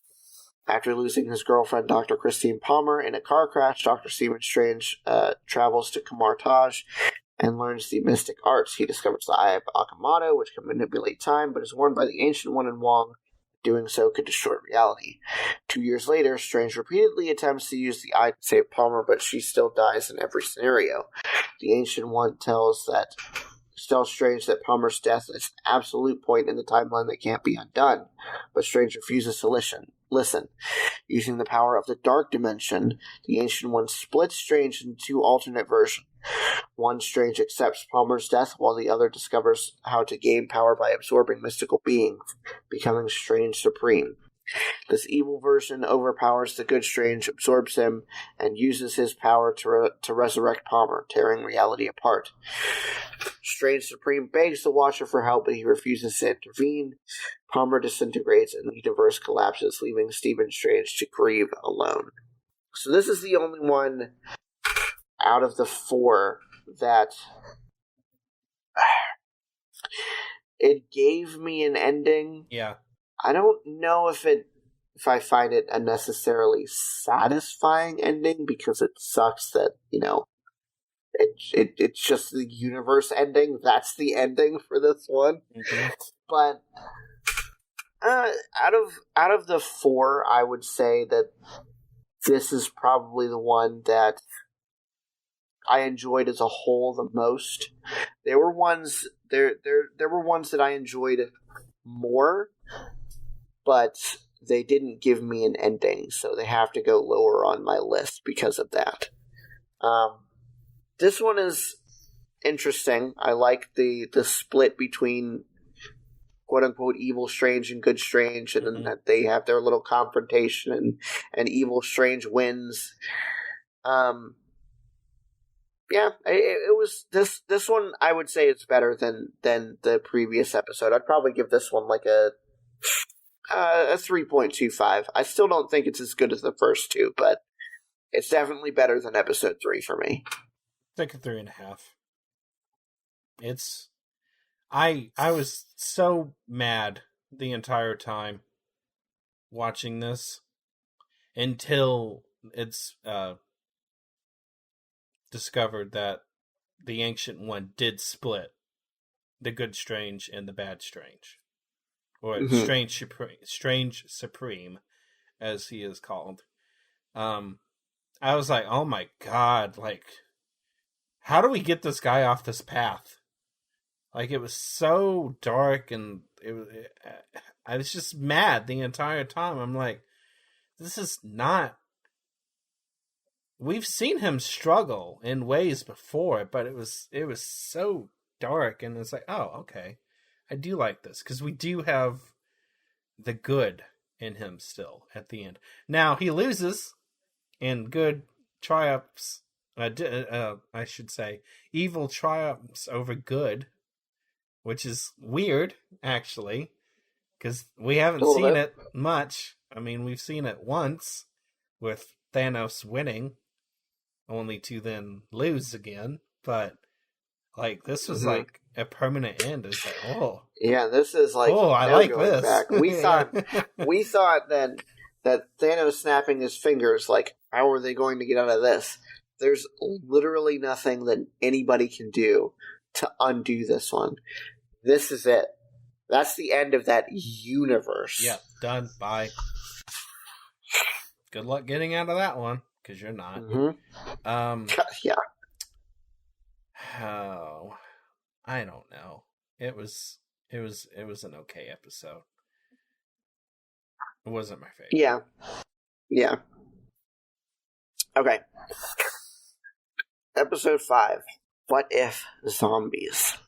After losing his girlfriend, Dr. Christine Palmer, in a car crash, Dr. Stephen Strange travels to Kamar Taj and learns the mystic arts. He discovers the Eye of Akamado, which can manipulate time, but is warned by the Ancient One in Wong doing so could distort reality. 2 years later, Strange repeatedly attempts to use the Eye to save Palmer, but she still dies in every scenario. The Ancient One tells Strange that Palmer's death is an absolute point in the timeline that can't be undone, but Strange refuses to listen. Using the power of the Dark Dimension, the Ancient One splits Strange into two alternate versions. One, Strange accepts Palmer's death, while the other discovers how to gain power by absorbing mystical beings, becoming Strange Supreme. This evil version overpowers the good Strange, absorbs him, and uses his power to resurrect Palmer, tearing reality apart. Strange Supreme begs the Watcher for help, but he refuses to intervene. Palmer disintegrates, and the universe collapses, leaving Stephen Strange to grieve alone. So this is the only one out of the four that it gave me an ending. Yeah. I don't know if I find it a necessarily satisfying ending, because it sucks that, it's just the universe ending. That's the ending for this one. Mm-hmm. But out of the four, I would say that this is probably the one that I enjoyed as a whole the most. There were ones that I enjoyed more, but they didn't give me an ending, so they have to go lower on my list because of that. This one is interesting. I like the split between quote-unquote evil Strange and good Strange, and then that they have their little confrontation, and evil Strange wins. Yeah, it was this one. I would say it's better than the previous episode. I'd probably give this one like a 3.25. I still don't think it's as good as the first two, but it's definitely better than episode 3 for me. It's like a 3.5. It's I was so mad the entire time watching this until it's discovered that the Ancient One did split the good Strange and the bad Strange, or Strange Supreme, as he is called. I was like, oh my god, like, how do we get this guy off this path? Like, it was so dark, and I was just mad the entire time. I'm like, this is not... We've seen him struggle in ways before, but it was so dark, and it's like, oh, okay. I do like this, because we do have the good in him still at the end. Now, he loses, and good triumphs, I should say, evil triumphs over good, which is weird, actually, because we haven't seen it much. I mean, we've seen it once with Thanos winning, only to then lose again. But, like, this was like a permanent end. It's like, oh. Yeah, this is like, oh, I like this. Back. We thought that Thanos snapping his fingers, like, how are they going to get out of this? There's literally nothing that anybody can do to undo this one. This is it. That's the end of that universe. Yeah, done. Bye. Good luck getting out of that one, because you're not. Yeah. Oh, I don't know. It was an okay episode. It wasn't my favorite. Yeah. Okay. Episode 5. What if zombies?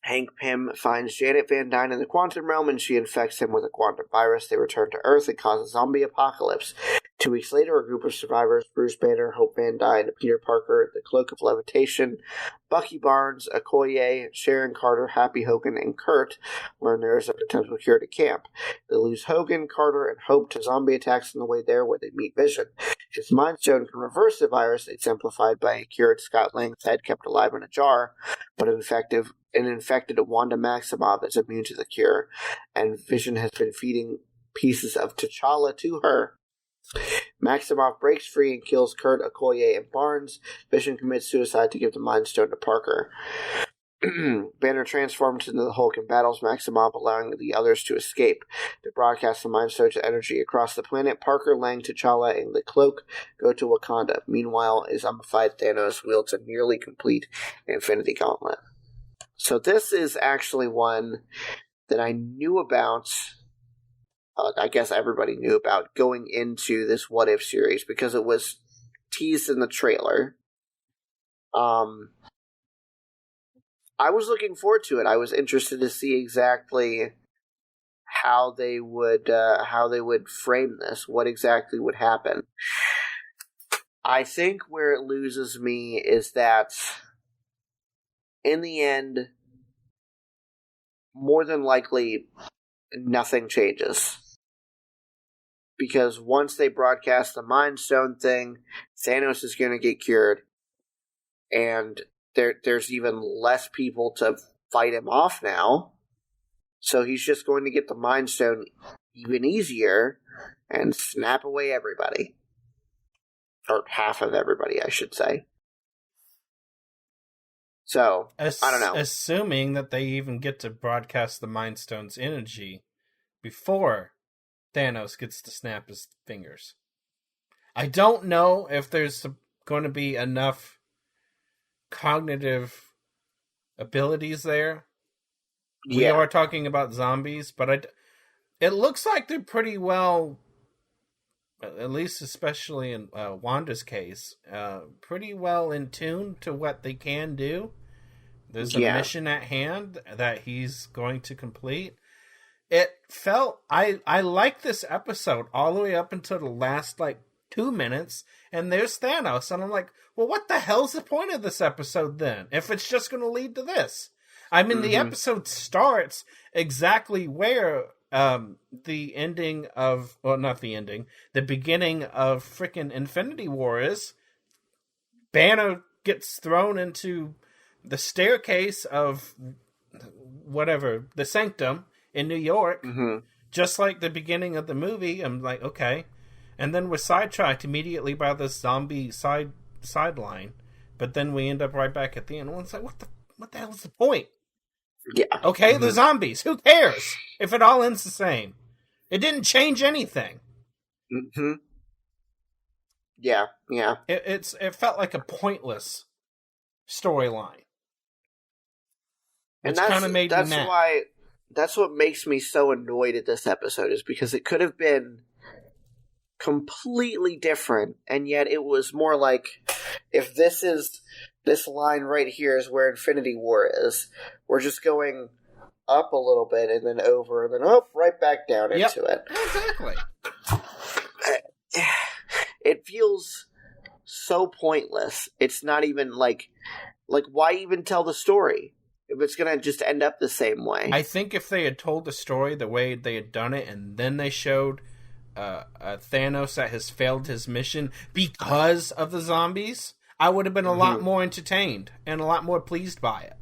Hank Pym finds Janet Van Dyne in the quantum realm, and she infects him with a quantum virus. They return to Earth and cause a zombie apocalypse. 2 weeks later, a group of survivors, Bruce Banner, Hope Van Dyne, Peter Parker, the Cloak of Levitation, Bucky Barnes, Okoye, Sharon Carter, Happy Hogan, and Kurt, learn there is a potential cure to camp. They lose Hogan, Carter, and Hope to zombie attacks on the way there, where they meet Vision. His Mind Stone can reverse the virus, exemplified by a cured Scott Lang's head kept alive in a jar, but an infected Wanda Maximoff is immune to the cure, and Vision has been feeding pieces of T'Challa to her. Maximoff breaks free and kills Kurt, Okoye, and Barnes. Vision commits suicide to give the Mind Stone to Parker. Banner transforms into the Hulk and battles Maximoff, allowing the others to escape. To broadcast the Mind Stone's energy across the planet, Parker, Lang, T'Challa, and the Cloak go to Wakanda. Meanwhile, a zombified Thanos wields a nearly complete Infinity Gauntlet. So this is actually one that I knew about. I guess everybody knew about going into this What If series because it was teased in the trailer. I was looking forward to it. I was interested to see exactly how they would frame this, what exactly would happen. I think where it loses me is that in the end, more than likely, nothing changes. Because once they broadcast the Mind Stone thing, Thanos is going to get cured, and there's even less people to fight him off now. So he's just going to get the Mind Stone even easier and snap away everybody. Or half of everybody, I should say. So, I don't know. Assuming that they even get to broadcast the Mind Stone's energy before Thanos gets to snap his fingers. I don't know if there's going to be enough cognitive abilities there. Yeah. We are talking about zombies, but it looks like they're pretty well, at least especially in Wanda's case, pretty well in tune to what they can do. There's a mission at hand that he's going to complete. It felt, I like this episode all the way up until the last 2 minutes, and there's Thanos, and I'm like, well, what the hell's the point of this episode then, if it's just going to lead to this? I mean, the episode starts exactly where the ending of, well, not the ending, the beginning of frickin' Infinity War is. Banner gets thrown into the staircase of whatever, the Sanctum in New York, just like the beginning of the movie. I'm like, okay. And then we're sidetracked immediately by this zombie sideline. But then we end up right back at the end. It's like, what the hell is the point? Yeah. Okay, the zombies. Who cares if it all ends the same? It didn't change anything. Yeah. It felt like a pointless storyline. And kind of made me mad. That's what makes me so annoyed at this episode, is because it could have been completely different, and yet it was more like, if this line right here is where Infinity War is, we're just going up a little bit and then over and then up, right back down into it. Exactly. It feels so pointless. It's not even like why even tell the story if it's going to just end up the same way? I think if they had told the story the way they had done it, and then they showed Thanos that has failed his mission because of the zombies, I would have been a lot more entertained and a lot more pleased by it.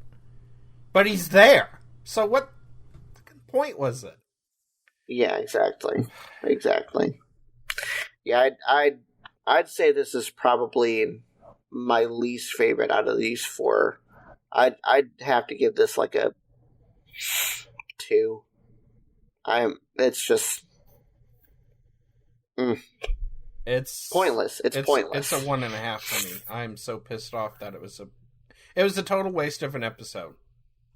But he's there. So what point was it? Yeah, exactly. Yeah, I'd say this is probably my least favorite out of these four. I'd have to give this like a 2. It's just it's pointless. It's pointless. It's a 1.5 for me. I'm so pissed off that it was a total waste of an episode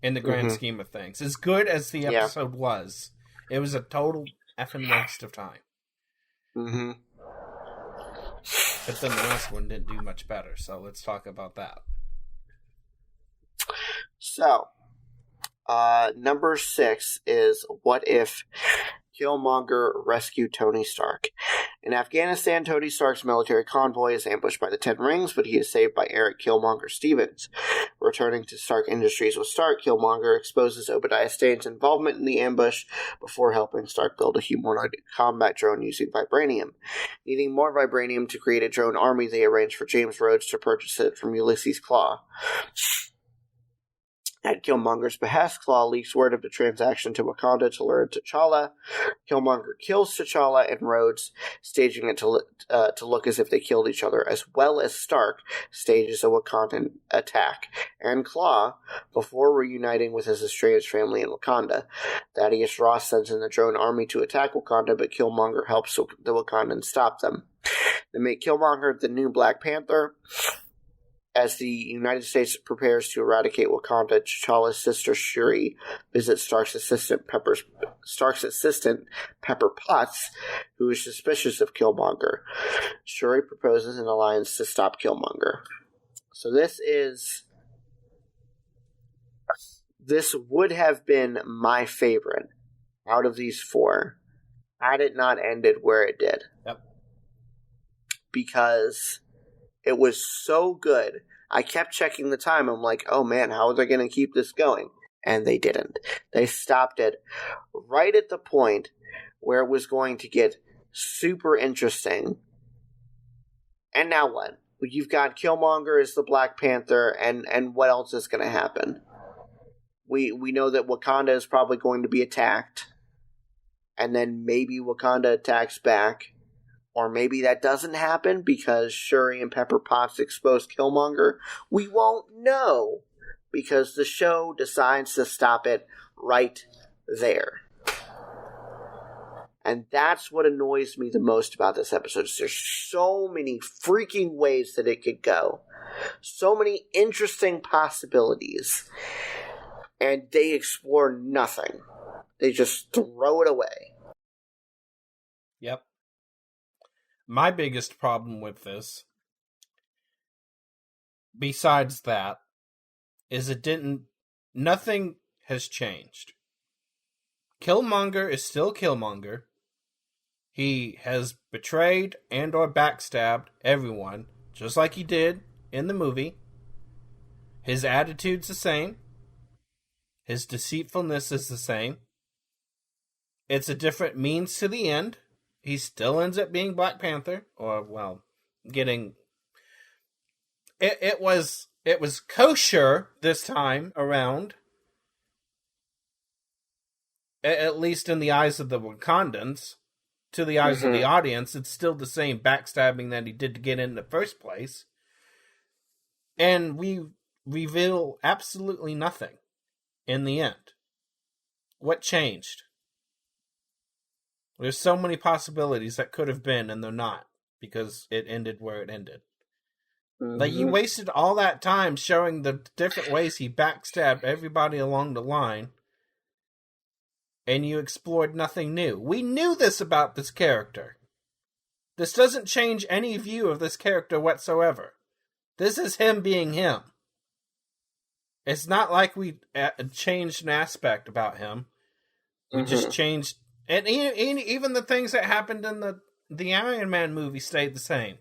in the grand scheme of things. As good as the episode was, it was a total effing waste of time. But then the last one didn't do much better, so let's talk about that. So, number 6 is What If Killmonger rescued Tony Stark. In Afghanistan, Tony Stark's military convoy is ambushed by the Ten Rings, but he is saved by Eric Killmonger Stevens. Returning to Stark Industries with Stark, Killmonger exposes Obadiah Stane's involvement in the ambush before helping Stark build a humanoid combat drone using vibranium. Needing more vibranium to create a drone army, they arrange for James Rhodes to purchase it from Ulysses Klaue. At Killmonger's behest, Claw leaks word of the transaction to Wakanda to lure T'Challa. Killmonger kills T'Challa and Rhodes, staging it to look as if they killed each other, as well as Stark stages a Wakandan attack. And Claw, before reuniting with his estranged family in Wakanda. Thaddeus Ross sends in the drone army to attack Wakanda, but Killmonger helps the Wakandans stop them. They make Killmonger the new Black Panther. As the United States prepares to eradicate Wakanda, T'Challa's sister Shuri visits Stark's assistant Pepper Potts, who is suspicious of Killmonger. Shuri proposes an alliance to stop Killmonger. So this would have been my favorite out of these four, had it not ended where it did. Yep. Because it was so good. I kept checking the time. I'm like, oh man, how are they going to keep this going? And they didn't. They stopped it right at the point where it was going to get super interesting. And now what? You've got Killmonger as the Black Panther, and what else is going to happen? We know that Wakanda is probably going to be attacked, and then maybe Wakanda attacks back. Or maybe that doesn't happen because Shuri and Pepper Potts expose Killmonger. We won't know because the show decides to stop it right there. And that's what annoys me the most about this episode. There's so many freaking ways that it could go. So many interesting possibilities. And they explore nothing. They just throw it away. Yep. My biggest problem with this, besides that, is nothing has changed. Killmonger is still Killmonger. He has betrayed and or backstabbed everyone, just like he did in the movie. His attitude's the same. His deceitfulness is the same. It's a different means to the end. He still ends up being Black Panther, or, well, getting... It was kosher this time around. At least in the eyes of the Wakandans. To the eyes of the audience, it's still the same backstabbing that he did to get in the first place. And we reveal absolutely nothing in the end. What changed? There's so many possibilities that could have been, and they're not, because it ended where it ended. Like, you wasted all that time showing the different ways he backstabbed everybody along the line, and you explored nothing new. We knew this about this character. This doesn't change any view of this character whatsoever. This is him being him. It's not like we changed an aspect about him. We just changed... And even the things that happened in the Iron Man movie stayed the same.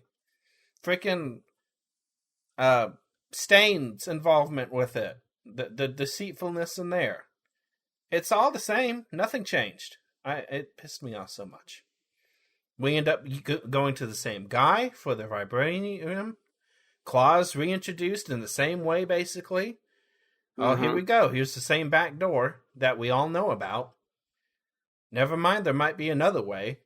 Freaking Stane's involvement with it. The deceitfulness in there. It's all the same. Nothing changed. It pissed me off so much. We end up going to the same guy for the vibranium. Claws reintroduced in the same way, basically. Oh, here we go. Here's the same back door that we all know about. Never mind, there might be another way.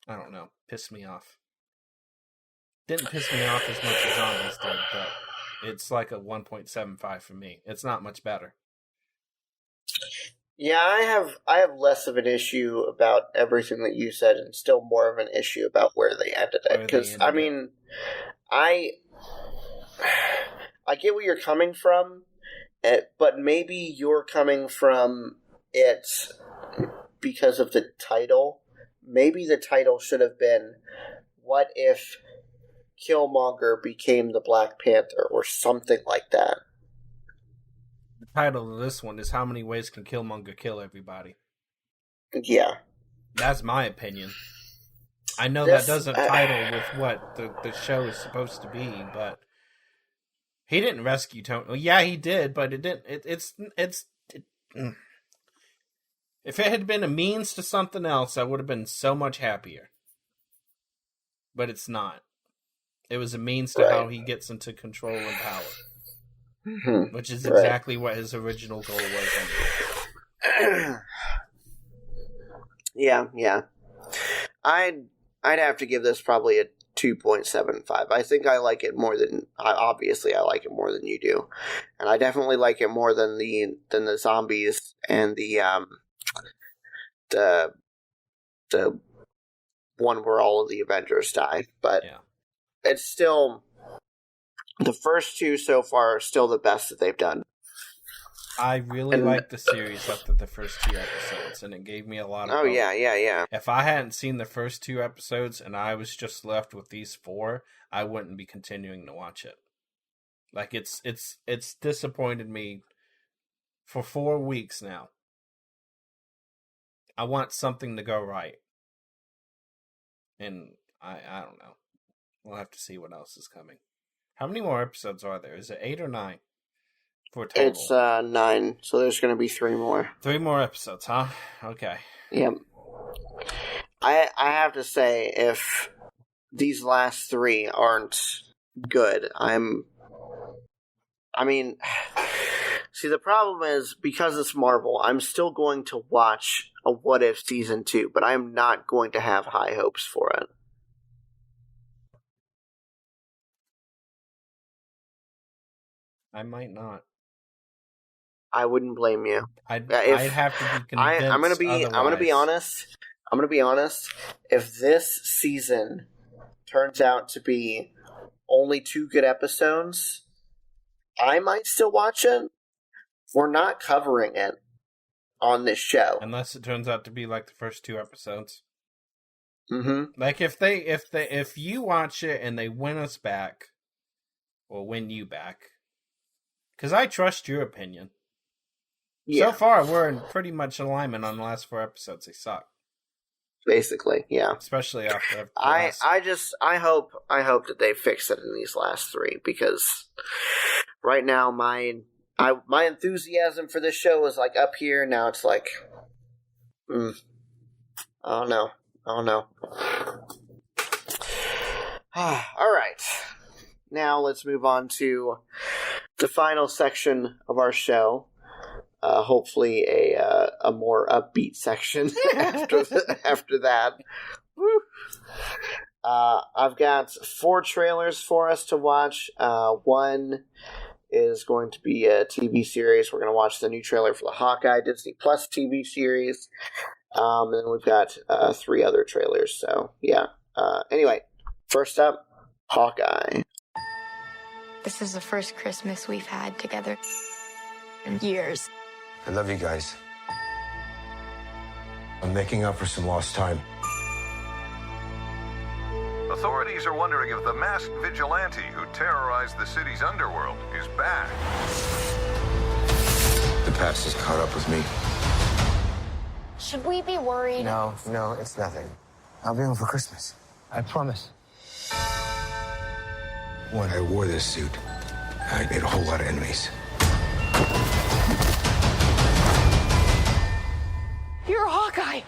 I don't know. Pissed me off. Didn't piss me off as much as zombies did, but it's like a 1.75 for me. It's not much better. Yeah, I have less of an issue about everything that you said, and still more of an issue about where they ended it. Because I mean, I get where you're coming from. But maybe you're coming from it because of the title. Maybe the title should have been, what if Killmonger became the Black Panther, or something like that. The title of this one is How Many Ways Can Killmonger Kill Everybody? Yeah. That's my opinion. I know that doesn't title with what the show is supposed to be, but... He didn't rescue Tony. Well, yeah, he did, but it didn't. If it had been a means to something else, I would have been so much happier. But it's not. It was a means to how he gets into control and power, which is exactly what his original goal was. Yeah. I'd have to give this probably a 2.75. I think I like it more than obviously I like it more than you do, and I definitely like it more than the zombies and the one where all of the Avengers die. But it's still, the first two so far are still the best that they've done. I really liked the series up to the first 2 episodes, and it gave me a lot of hope. Yeah. If I hadn't seen the first 2 episodes and I was just left with these 4, I wouldn't be continuing to watch it. Like, it's disappointed me for 4 weeks now. I want something to go right. And I don't know. We'll have to see what else is coming. How many more episodes are there? Is it 8 or 9? For total? It's 9, so there's going to be 3 more. 3 more episodes, huh? Okay. Yep. I have to say, if these last 3 aren't good, see, the problem is, because it's Marvel, I'm still going to watch a What If Season 2, but I'm not going to have high hopes for it. I might not. I wouldn't blame you. I'd have to be convinced. I'm gonna be honest. I'm gonna be honest. If this season turns out to be only 2 good episodes, I might still watch it. We're not covering it on this show unless it turns out to be like the first 2 episodes. Mm-hmm. Like if you watch it and they win us back, or win you back, because I trust your opinion. Yeah. So far, we're in pretty much alignment on the last 4 episodes. They suck. Basically, yeah. Especially after I hope that they fix it in these last 3, because right now my enthusiasm for this show is like up here. Now it's like, I don't know. All right. Now let's move on to the final section of our show. Hopefully a more upbeat section after that. Woo. I've got 4 trailers for us to watch. One is going to be a TV series. We're going to watch the new trailer for the Hawkeye Disney Plus TV series. And then we've got 3 other trailers. So, yeah. Anyway, first up, Hawkeye. This is the first Christmas we've had together in years. I love you guys. I'm making up for some lost time. Authorities are wondering if the masked vigilante who terrorized the city's underworld is back. The past has caught up with me. Should we be worried? No, it's nothing. I'll be home for Christmas. I promise. When I wore this suit, I made a whole lot of enemies. You're a Hawkeye!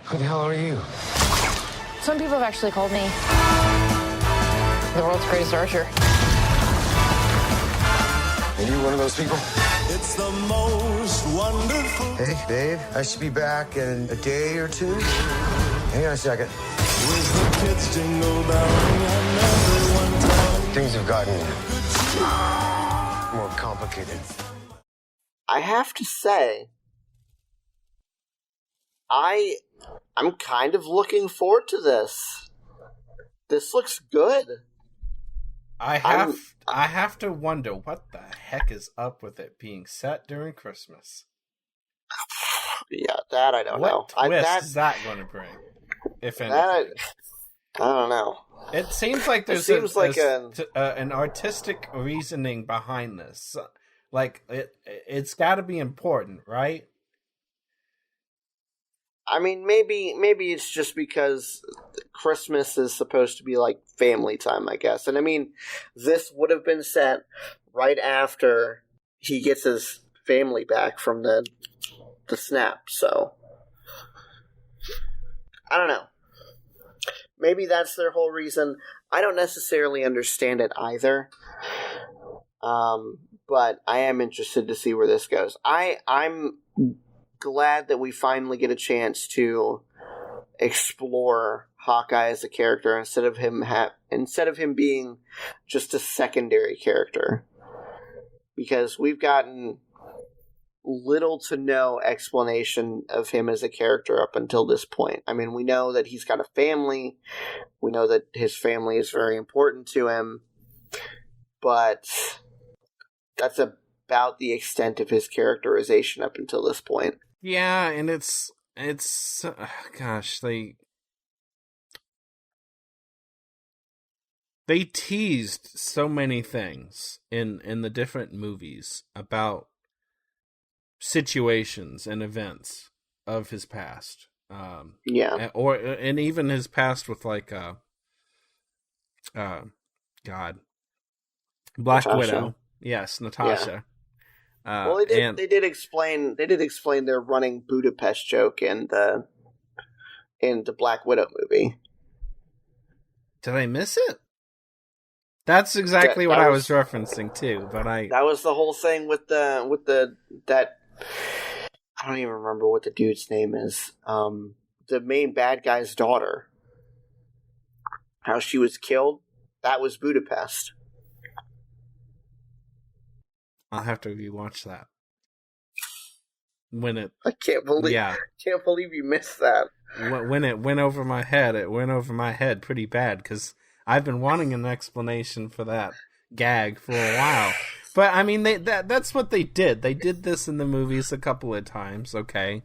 Who the hell are you? Some people have actually called me the world's greatest archer. Are you one of those people? It's the most wonderful. Hey, babe, I should be back in a day or 2. Hang on a second. With the kids jingle belling and everyone telling. Things have gotten more complicated. I have to say, I'm kind of looking forward to this. This looks good. I have to wonder what the heck is up with it being set during Christmas. Yeah, that I don't know. What twist is that going to bring? If anything, I don't know. It seems like there's an artistic reasoning behind this. Like it's got to be important, right? I mean, maybe it's just because Christmas is supposed to be like family time, I guess. And I mean, this would have been set right after he gets his family back from the snap. So I don't know. maybe that's their whole reason. I don't necessarily understand it either. But I am interested to see where this goes. I'm glad that we finally get a chance to explore Hawkeye as a character instead of him being just a secondary character, because we've gotten little to no explanation of him as a character up until this point. I mean, we know that he's got a family. We know that his family is very important to him, but that's about the extent of his characterization up until this point. Yeah, and it's gosh, they teased so many things in the different movies about situations and events of his past. And even his past with like Black Widow. Yes, Natasha. Yeah. Well, they did explain their running Budapest joke in the Black Widow movie. Did I miss it? That's exactly what I was referencing too. But that was the whole thing with that. I don't even remember what the dude's name is. The main bad guy's daughter. How she was killed. That was Budapest. I'll have to rewatch that. I can't believe you missed that. When it went over my head, it went over my head pretty bad, because I've been wanting an explanation for that gag for a while. But I mean, that's what they did. They did this in the movies a couple of times. Okay,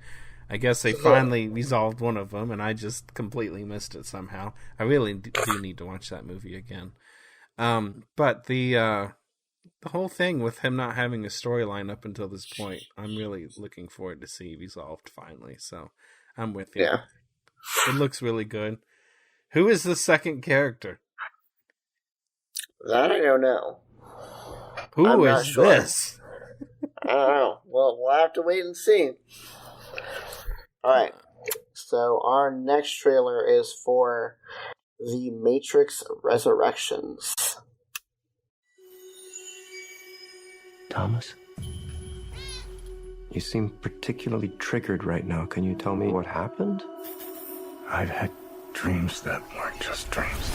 I guess they finally resolved one of them, and I just completely missed it somehow. I really do need to watch that movie again. But the whole thing with him not having a storyline up until this point, I'm really looking forward to see resolved finally. So I'm with you. Yeah. It looks really good. Who is the second character? That I don't know. Who is this? I don't know. Well, we'll have to wait and see. Alright. So our next trailer is for The Matrix Resurrections. Thomas? You seem particularly triggered right now. Can you tell me what happened? I've had dreams that weren't just dreams.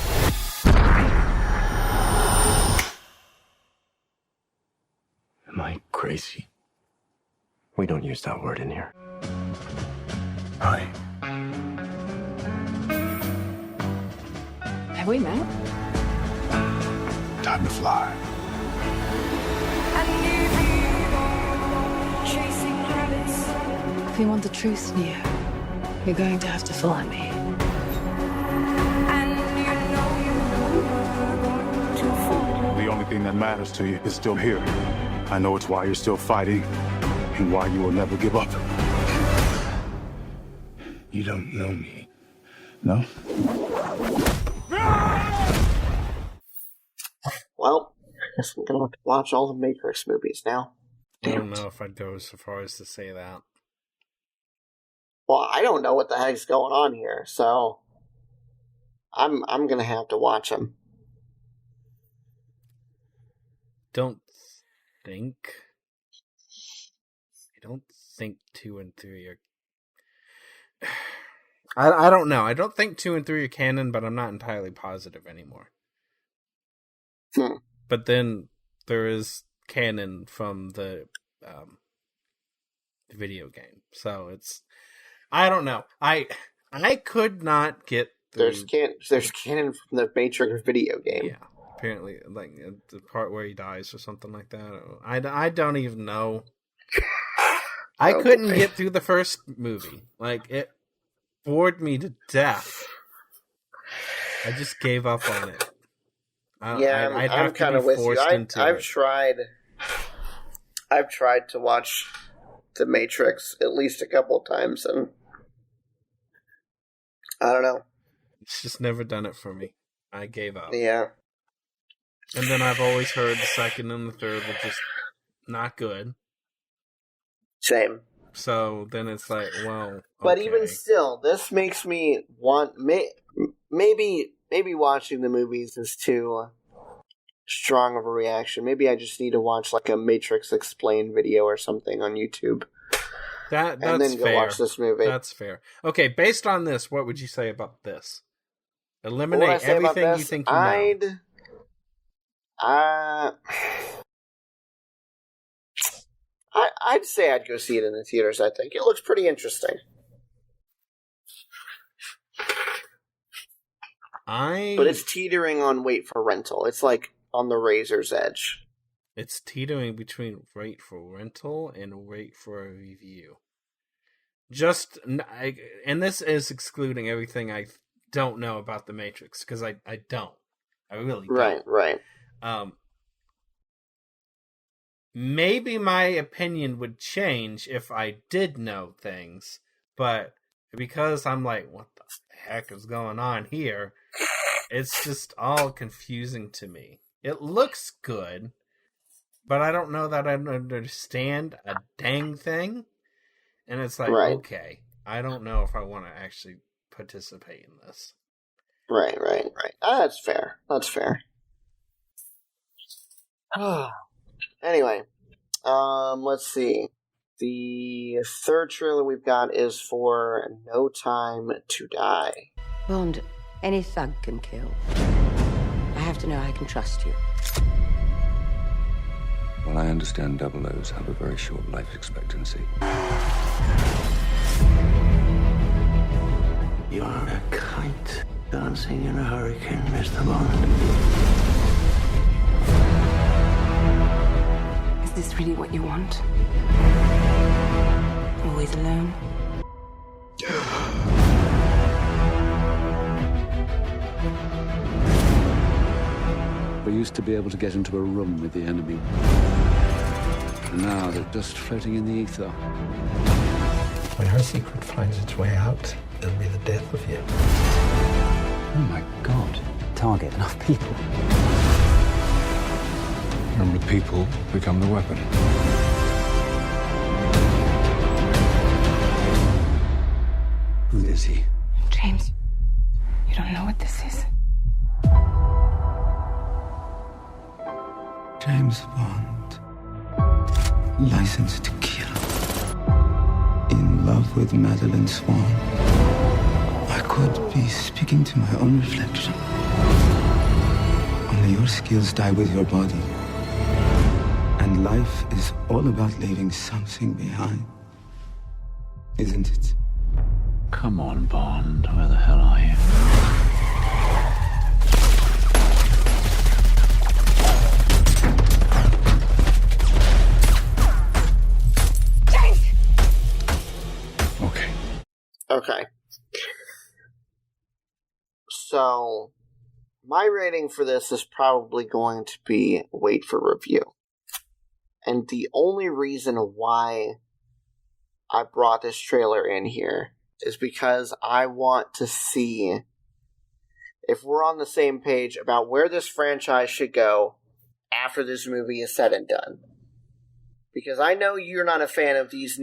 Am I crazy? We don't use that word in here. Hi. Have we met? Time to fly. If you want the truth, Neo, you're going to have to follow me. The only thing that matters to you is still here. I know it's why you're still fighting and why you will never give up. You don't know me, no? Well, I guess I'm gonna have to watch all the Matrix movies now. I don't know if I'd go so far as to say that. Well, I don't know what the heck's going on here, so I'm gonna have to watch them. I don't think 2 and 3 are. I don't know. I don't think 2 and 3 are canon, but I'm not entirely positive anymore. But then there is canon from the video game, so it's. I don't know. I could not get through. There's canon from the Matrix video game. Yeah, apparently, like the part where he dies or something like that. I don't even know. I couldn't get through the first movie. Like, it bored me to death. I just gave up on it. I'm kind of with you. I've tried to watch The Matrix at least a couple of times, and I don't know. It's just never done it for me. I gave up. Yeah. And then I've always heard the second and the third were just not good. Same. So then it's like, well, okay. But even still, this makes me want... maybe watching the movies is too strong of a reaction. Maybe I just need to watch like a Matrix Explained video or something on YouTube. That's and then go fair. watch this movie. That's fair. Okay, based on this, what would you say about this? Eliminate everything you think you know. I'd say I'd go see it in the theaters, I think. It looks pretty interesting. But it's teetering on wait for rental. It's like on the razor's edge. It's teetering between wait for rental and wait for a review. And this is excluding everything I don't know about The Matrix, because I don't. I really don't. Right. Maybe my opinion would change if I did know things, but because I'm like, what the heck is going on here? It's just all confusing to me. It looks good, but I don't know that I understand a dang thing. And it's like, okay, I don't know if I want to actually participate in this. Right. That's fair. Anyway, let's see. The third trailer we've got is for No Time to Die. Bond, any thug can kill. I have to know I can trust you. Well, I understand double O's have a very short life expectancy. You are a kite dancing in a hurricane, Mr. Bond. Is this really what you want? Always alone? We used to be able to get into a room with the enemy. Now they're just floating in the ether. When her secret finds its way out, it'll be the death of you. Oh my God. Target enough people. Remember, people become the weapon. Who is he? James, you don't know what this is. James Bond, licensed to kill, in love with Madeline Swan. I could be speaking to my own reflection. Only your skills die with your body. And life is all about leaving something behind, isn't it? Come on, Bond. Where the hell are you? Okay. So, my rating for this is probably going to be wait for review. And the only reason why I brought this trailer in here is because I want to see if we're on the same page about where this franchise should go after this movie is said and done. Because I know you're not a fan of these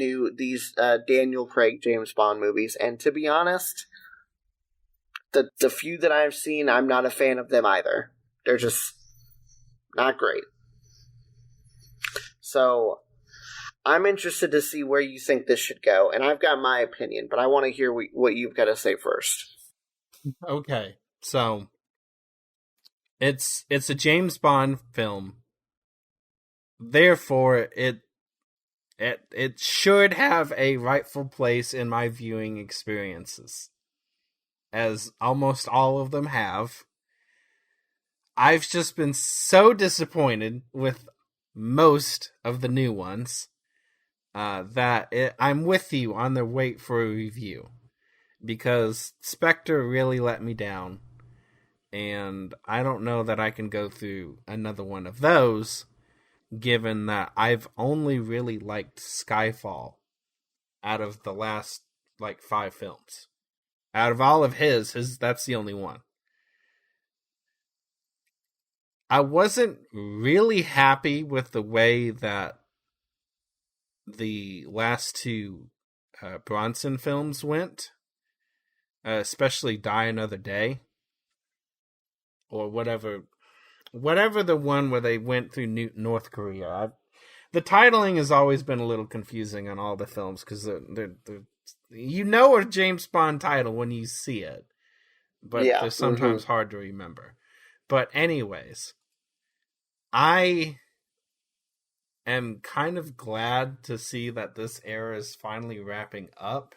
Daniel Craig James Bond movies, and to be honest, the few that I've seen, I'm not a fan of them either. They're just not great. So, I'm interested to see where you think this should go, and I've got my opinion, but I want to hear what you've got to say first. Okay, so it's a James Bond film. Therefore, it should have a rightful place in my viewing experiences, as almost all of them have. I've just been so disappointed with most of the new ones that I'm with you on the wait for a review, because Spectre really let me down, and I don't know that I can go through another one of those, given that I've only really liked Skyfall out of the last 5 films. Out of all of his that's the only one. I wasn't really happy with the way that the last 2 Bronson films went, especially Die Another Day. or whatever the one where they went through North Korea. The titling has always been a little confusing on all the films because they're you know a James Bond title when you see it, but they're sometimes hard to remember. But anyways, I am kind of glad to see that this era is finally wrapping up.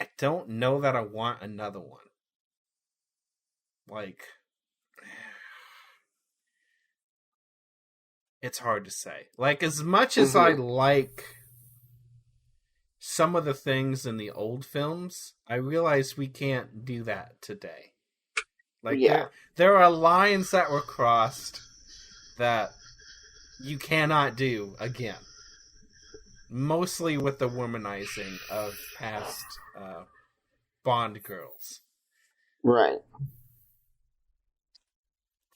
I don't know that I want another one. Like, it's hard to say. Like, as much as I like some of the things in the old films, I realize we can't do that today. Like, there are lines that were crossed that you cannot do again. Mostly with the womanizing of past Bond girls. Right.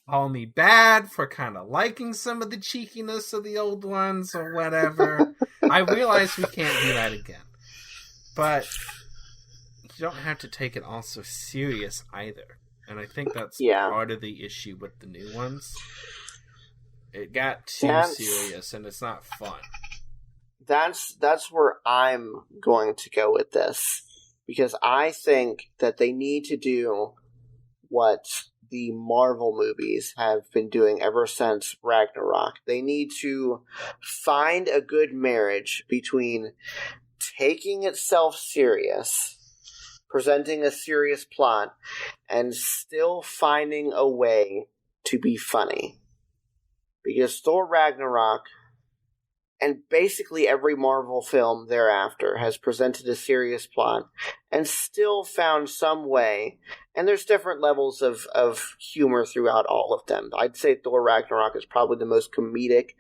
Call me bad for kind of liking some of the cheekiness of the old ones or whatever. I realize we can't do that again. But you don't have to take it all so serious either. And I think that's part of the issue with the new ones. It got too serious and it's not fun. That's where I'm going to go with this. Because I think that they need to do what the Marvel movies have been doing ever since Ragnarok. They need to find a good marriage between taking itself serious, presenting a serious plot, and still finding a way to be funny. Because Thor Ragnarok, and basically every Marvel film thereafter, has presented a serious plot and still found some way. And there's different levels of humor throughout all of them. I'd say Thor Ragnarok is probably the most comedic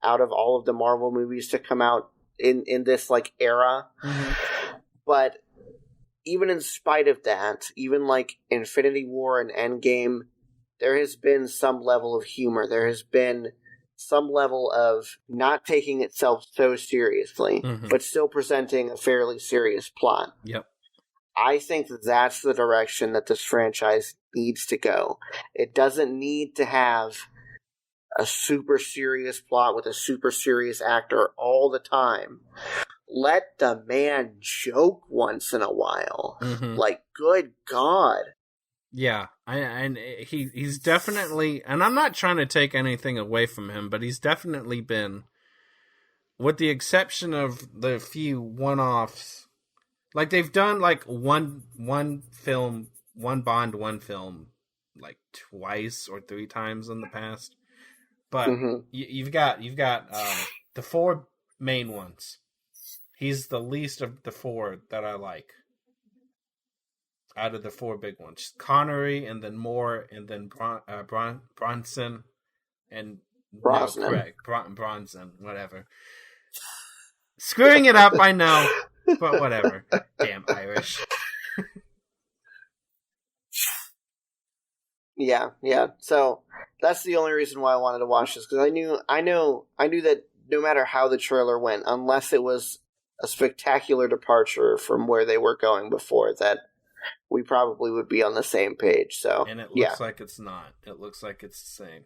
out of all of the Marvel movies to come out in this like era. Mm-hmm. But even in spite of that, even like Infinity War and Endgame, there has been some level of humor. There has been some level of not taking itself so seriously, but still presenting a fairly serious plot. Yep. I think that's the direction that this franchise needs to go. It doesn't need to have a super serious plot with a super serious actor all the time. Let the man joke once in a while. Like, good God. Yeah, he's definitely, and I'm not trying to take anything away from him, but he's definitely been, with the exception of the few one-offs, like they've done like one film, one Bond, one film, like twice or three times in the past. But you've got the four main ones. He's the least of the four that I like. Out of the four big ones, Connery, and then Moore, and then Bronson, and Brosnan. No, correct, Bronson, whatever. Screwing it up, I know, but whatever. Damn Irish. Yeah. So that's the only reason why I wanted to watch this, because I knew that no matter how the trailer went, unless it was a spectacular departure from where they were going before, that we probably would be on the same page. So, and it looks like it's not. It looks like it's the same.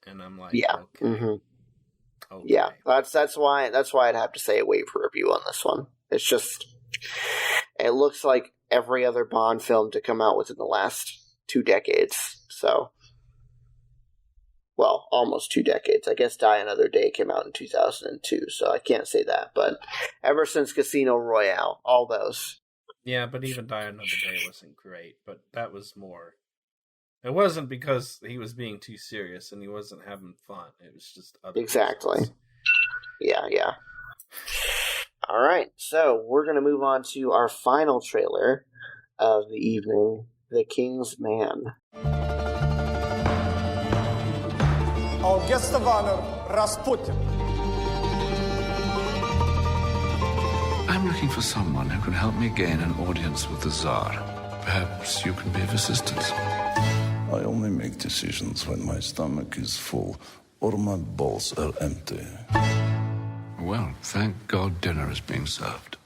And I'm like, okay. Yeah, that's why I'd have to say a wait for review on this one. It's just, it looks like every other Bond film to come out within the last 2 decades. So, well, almost 2 decades. I guess Die Another Day came out in 2002, so I can't say that. But ever since Casino Royale, all those. Yeah, but even Die Another Day wasn't great, but that was more... It wasn't because he was being too serious and he wasn't having fun. It was just other Exactly. reasons. Yeah. All right, so we're going to move on to our final trailer of the evening, The King's Man. Our guest of honor, Rasputin. I'm looking for someone who can help me gain an audience with the Tsar. Perhaps you can be of assistance. I only make decisions when my stomach is full or my balls are empty. Well, thank God dinner is being served.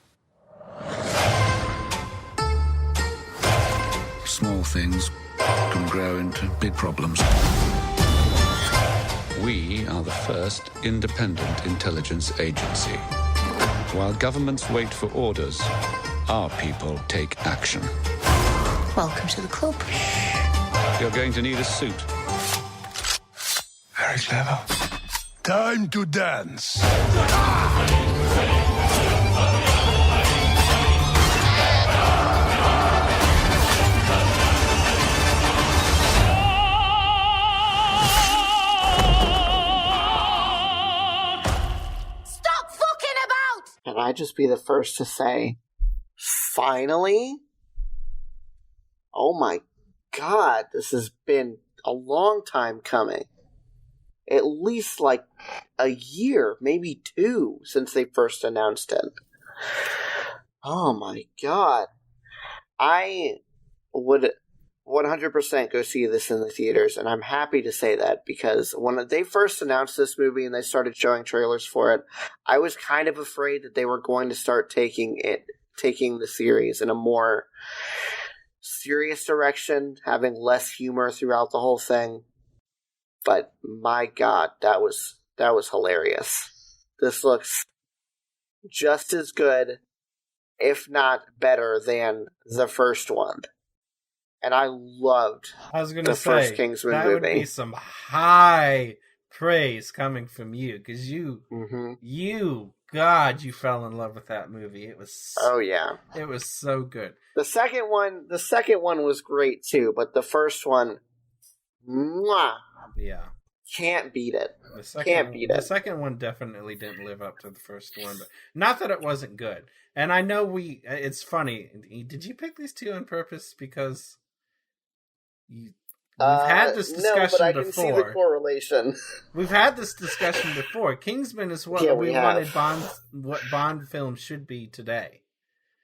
small things can grow into big problems. We are the first independent intelligence agency. While governments wait for orders, our people take action. Welcome to the club. You're going to need a suit. Very clever. Time to dance. And I'd just be the first to say, finally? Oh my god, this has been a long time coming. At least like a year, maybe 2, since they first announced it. Oh my god. I would 100% go see this in the theaters, and I'm happy to say that, because when they first announced this movie and they started showing trailers for it, I was kind of afraid that they were going to start taking the series in a more serious direction, having less humor throughout the whole thing. But my god, that was hilarious. This looks just as good, if not better, than the first one. And I loved the first Kingsman movie. That would be some high praise coming from you, because you fell in love with that movie. It was it was so good. The second one was great too, but the first one, mwah, can't beat it. The second one definitely didn't live up to the first one, but not that it wasn't good. And I know it's funny. Did you pick these two on purpose because we've had this discussion before? No, but I can see the correlation. We've had this discussion before. Kingsman is what we wanted what Bond films should be today.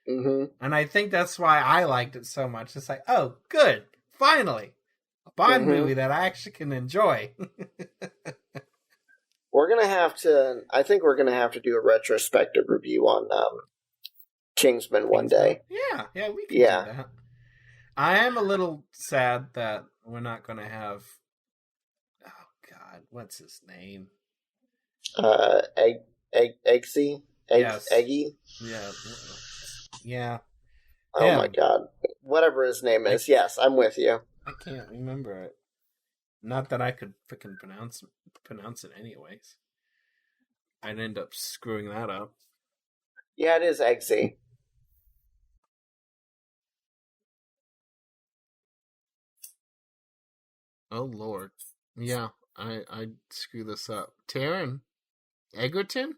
Mm-hmm. And I think that's why I liked it so much. It's like, oh, good. Finally. A Bond movie that I actually can enjoy. I think we're going to have to do a retrospective review on Kingsman one day. Yeah, we can do that. I am a little sad that we're not going to have... Oh, God, what's his name? Eggsy? Yes. Eggy? Yeah. Oh, my God. Whatever his name is. Yes, I'm with you. I can't remember it. Not that I could freaking pronounce it anyways. I'd end up screwing that up. Yeah, it is Eggsy. Oh, Lord. Yeah, I screw this up. Taron Egerton?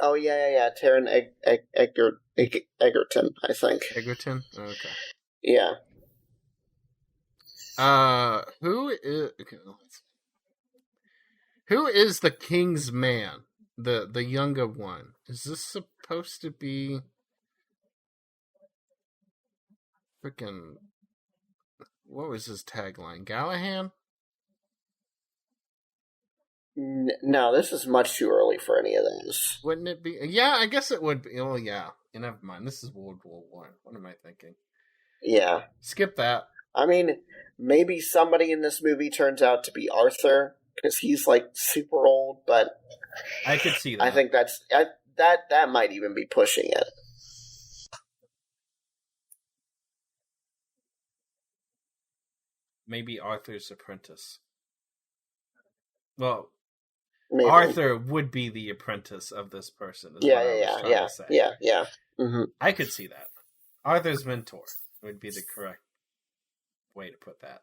Oh, yeah. Taron Egerton, I think. Egerton? Okay. Yeah. Who is the King's Man? The younger one. Is this supposed to be freaking... What was his tagline? Galahad? No, this is much too early for any of those. Wouldn't it be? Yeah, I guess it would be. Oh, yeah. Never mind. This is World War I. What am I thinking? Yeah. Skip that. I mean, maybe somebody in this movie turns out to be Arthur, because he's, like, super old, but... I could see that. I think that might even be pushing it. Maybe Arthur's apprentice. Well, maybe. Arthur would be the apprentice of this person. Yeah. Mm-hmm. I could see that. Arthur's mentor would be the correct way to put that.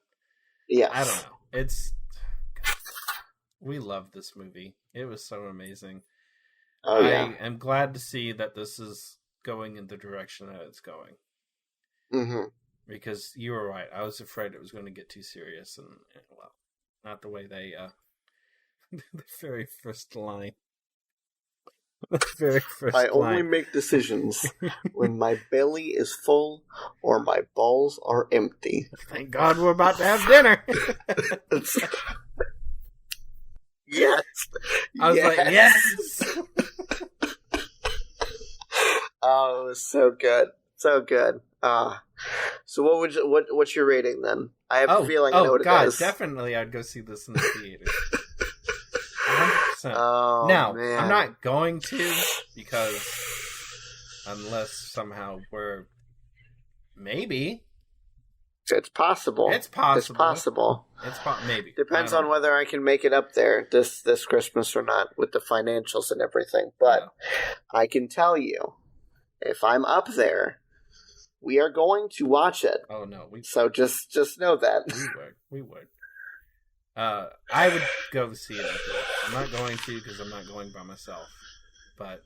Yeah. I don't know. We love this movie. It was so amazing. Oh, yeah. I am glad to see that this is going in the direction that it's going. Mm-hmm. Because you were right. I was afraid it was going to get too serious. And well, not the way they... the very first line. The very first line. I only make decisions when my belly is full or my balls are empty. Thank God we're about to have dinner. Yes. I was like, yes. Oh, it was so good. So good. So what's your rating then? I have a feeling I know what it is. Definitely I'd go see this in the theater. 100%. Oh, now, man. I'm not going to, because unless somehow we're... Maybe. It's possible. It's possible. Maybe. Depends on whether I can make it up there this Christmas or not with the financials and everything. But I can tell you, if I'm up there, we are going to watch it. Oh, no. So just know that. We would. I would go see it. I'm not going to because I'm not going by myself. But,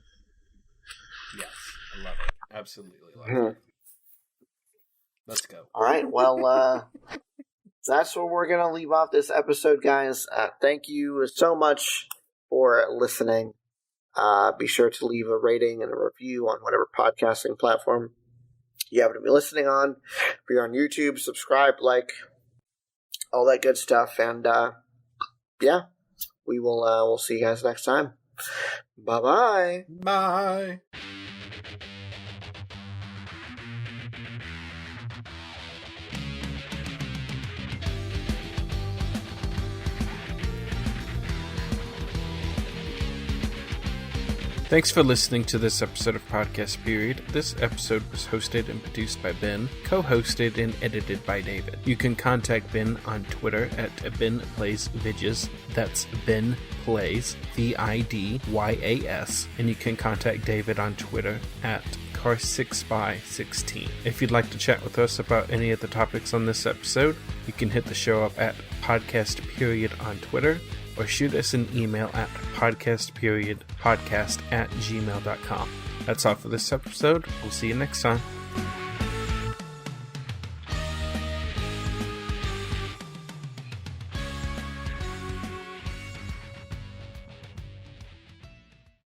yes, I love it. Absolutely love it. Let's go. All right. Well, that's where we're going to leave off this episode, guys. Thank you so much for listening. Be sure to leave a rating and a review on whatever podcasting platform you happen to be listening on. If you're on YouTube, subscribe, like, all that good stuff. And, we will we'll see you guys next time. Bye-bye. Bye. Thanks for listening to this episode of Podcast Period. This episode was hosted and produced by Ben, co-hosted and edited by David. You can contact Ben on Twitter at BenPlaysVidges. That's Ben Plays, VIDYAS. And you can contact David on Twitter at Car6by16. If you'd like to chat with us about any of the topics on this episode, you can hit the show up at Podcast Period on Twitter, or shoot us an email at podcastperiodpodcast@gmail.com. That's all for this episode. We'll see you next time.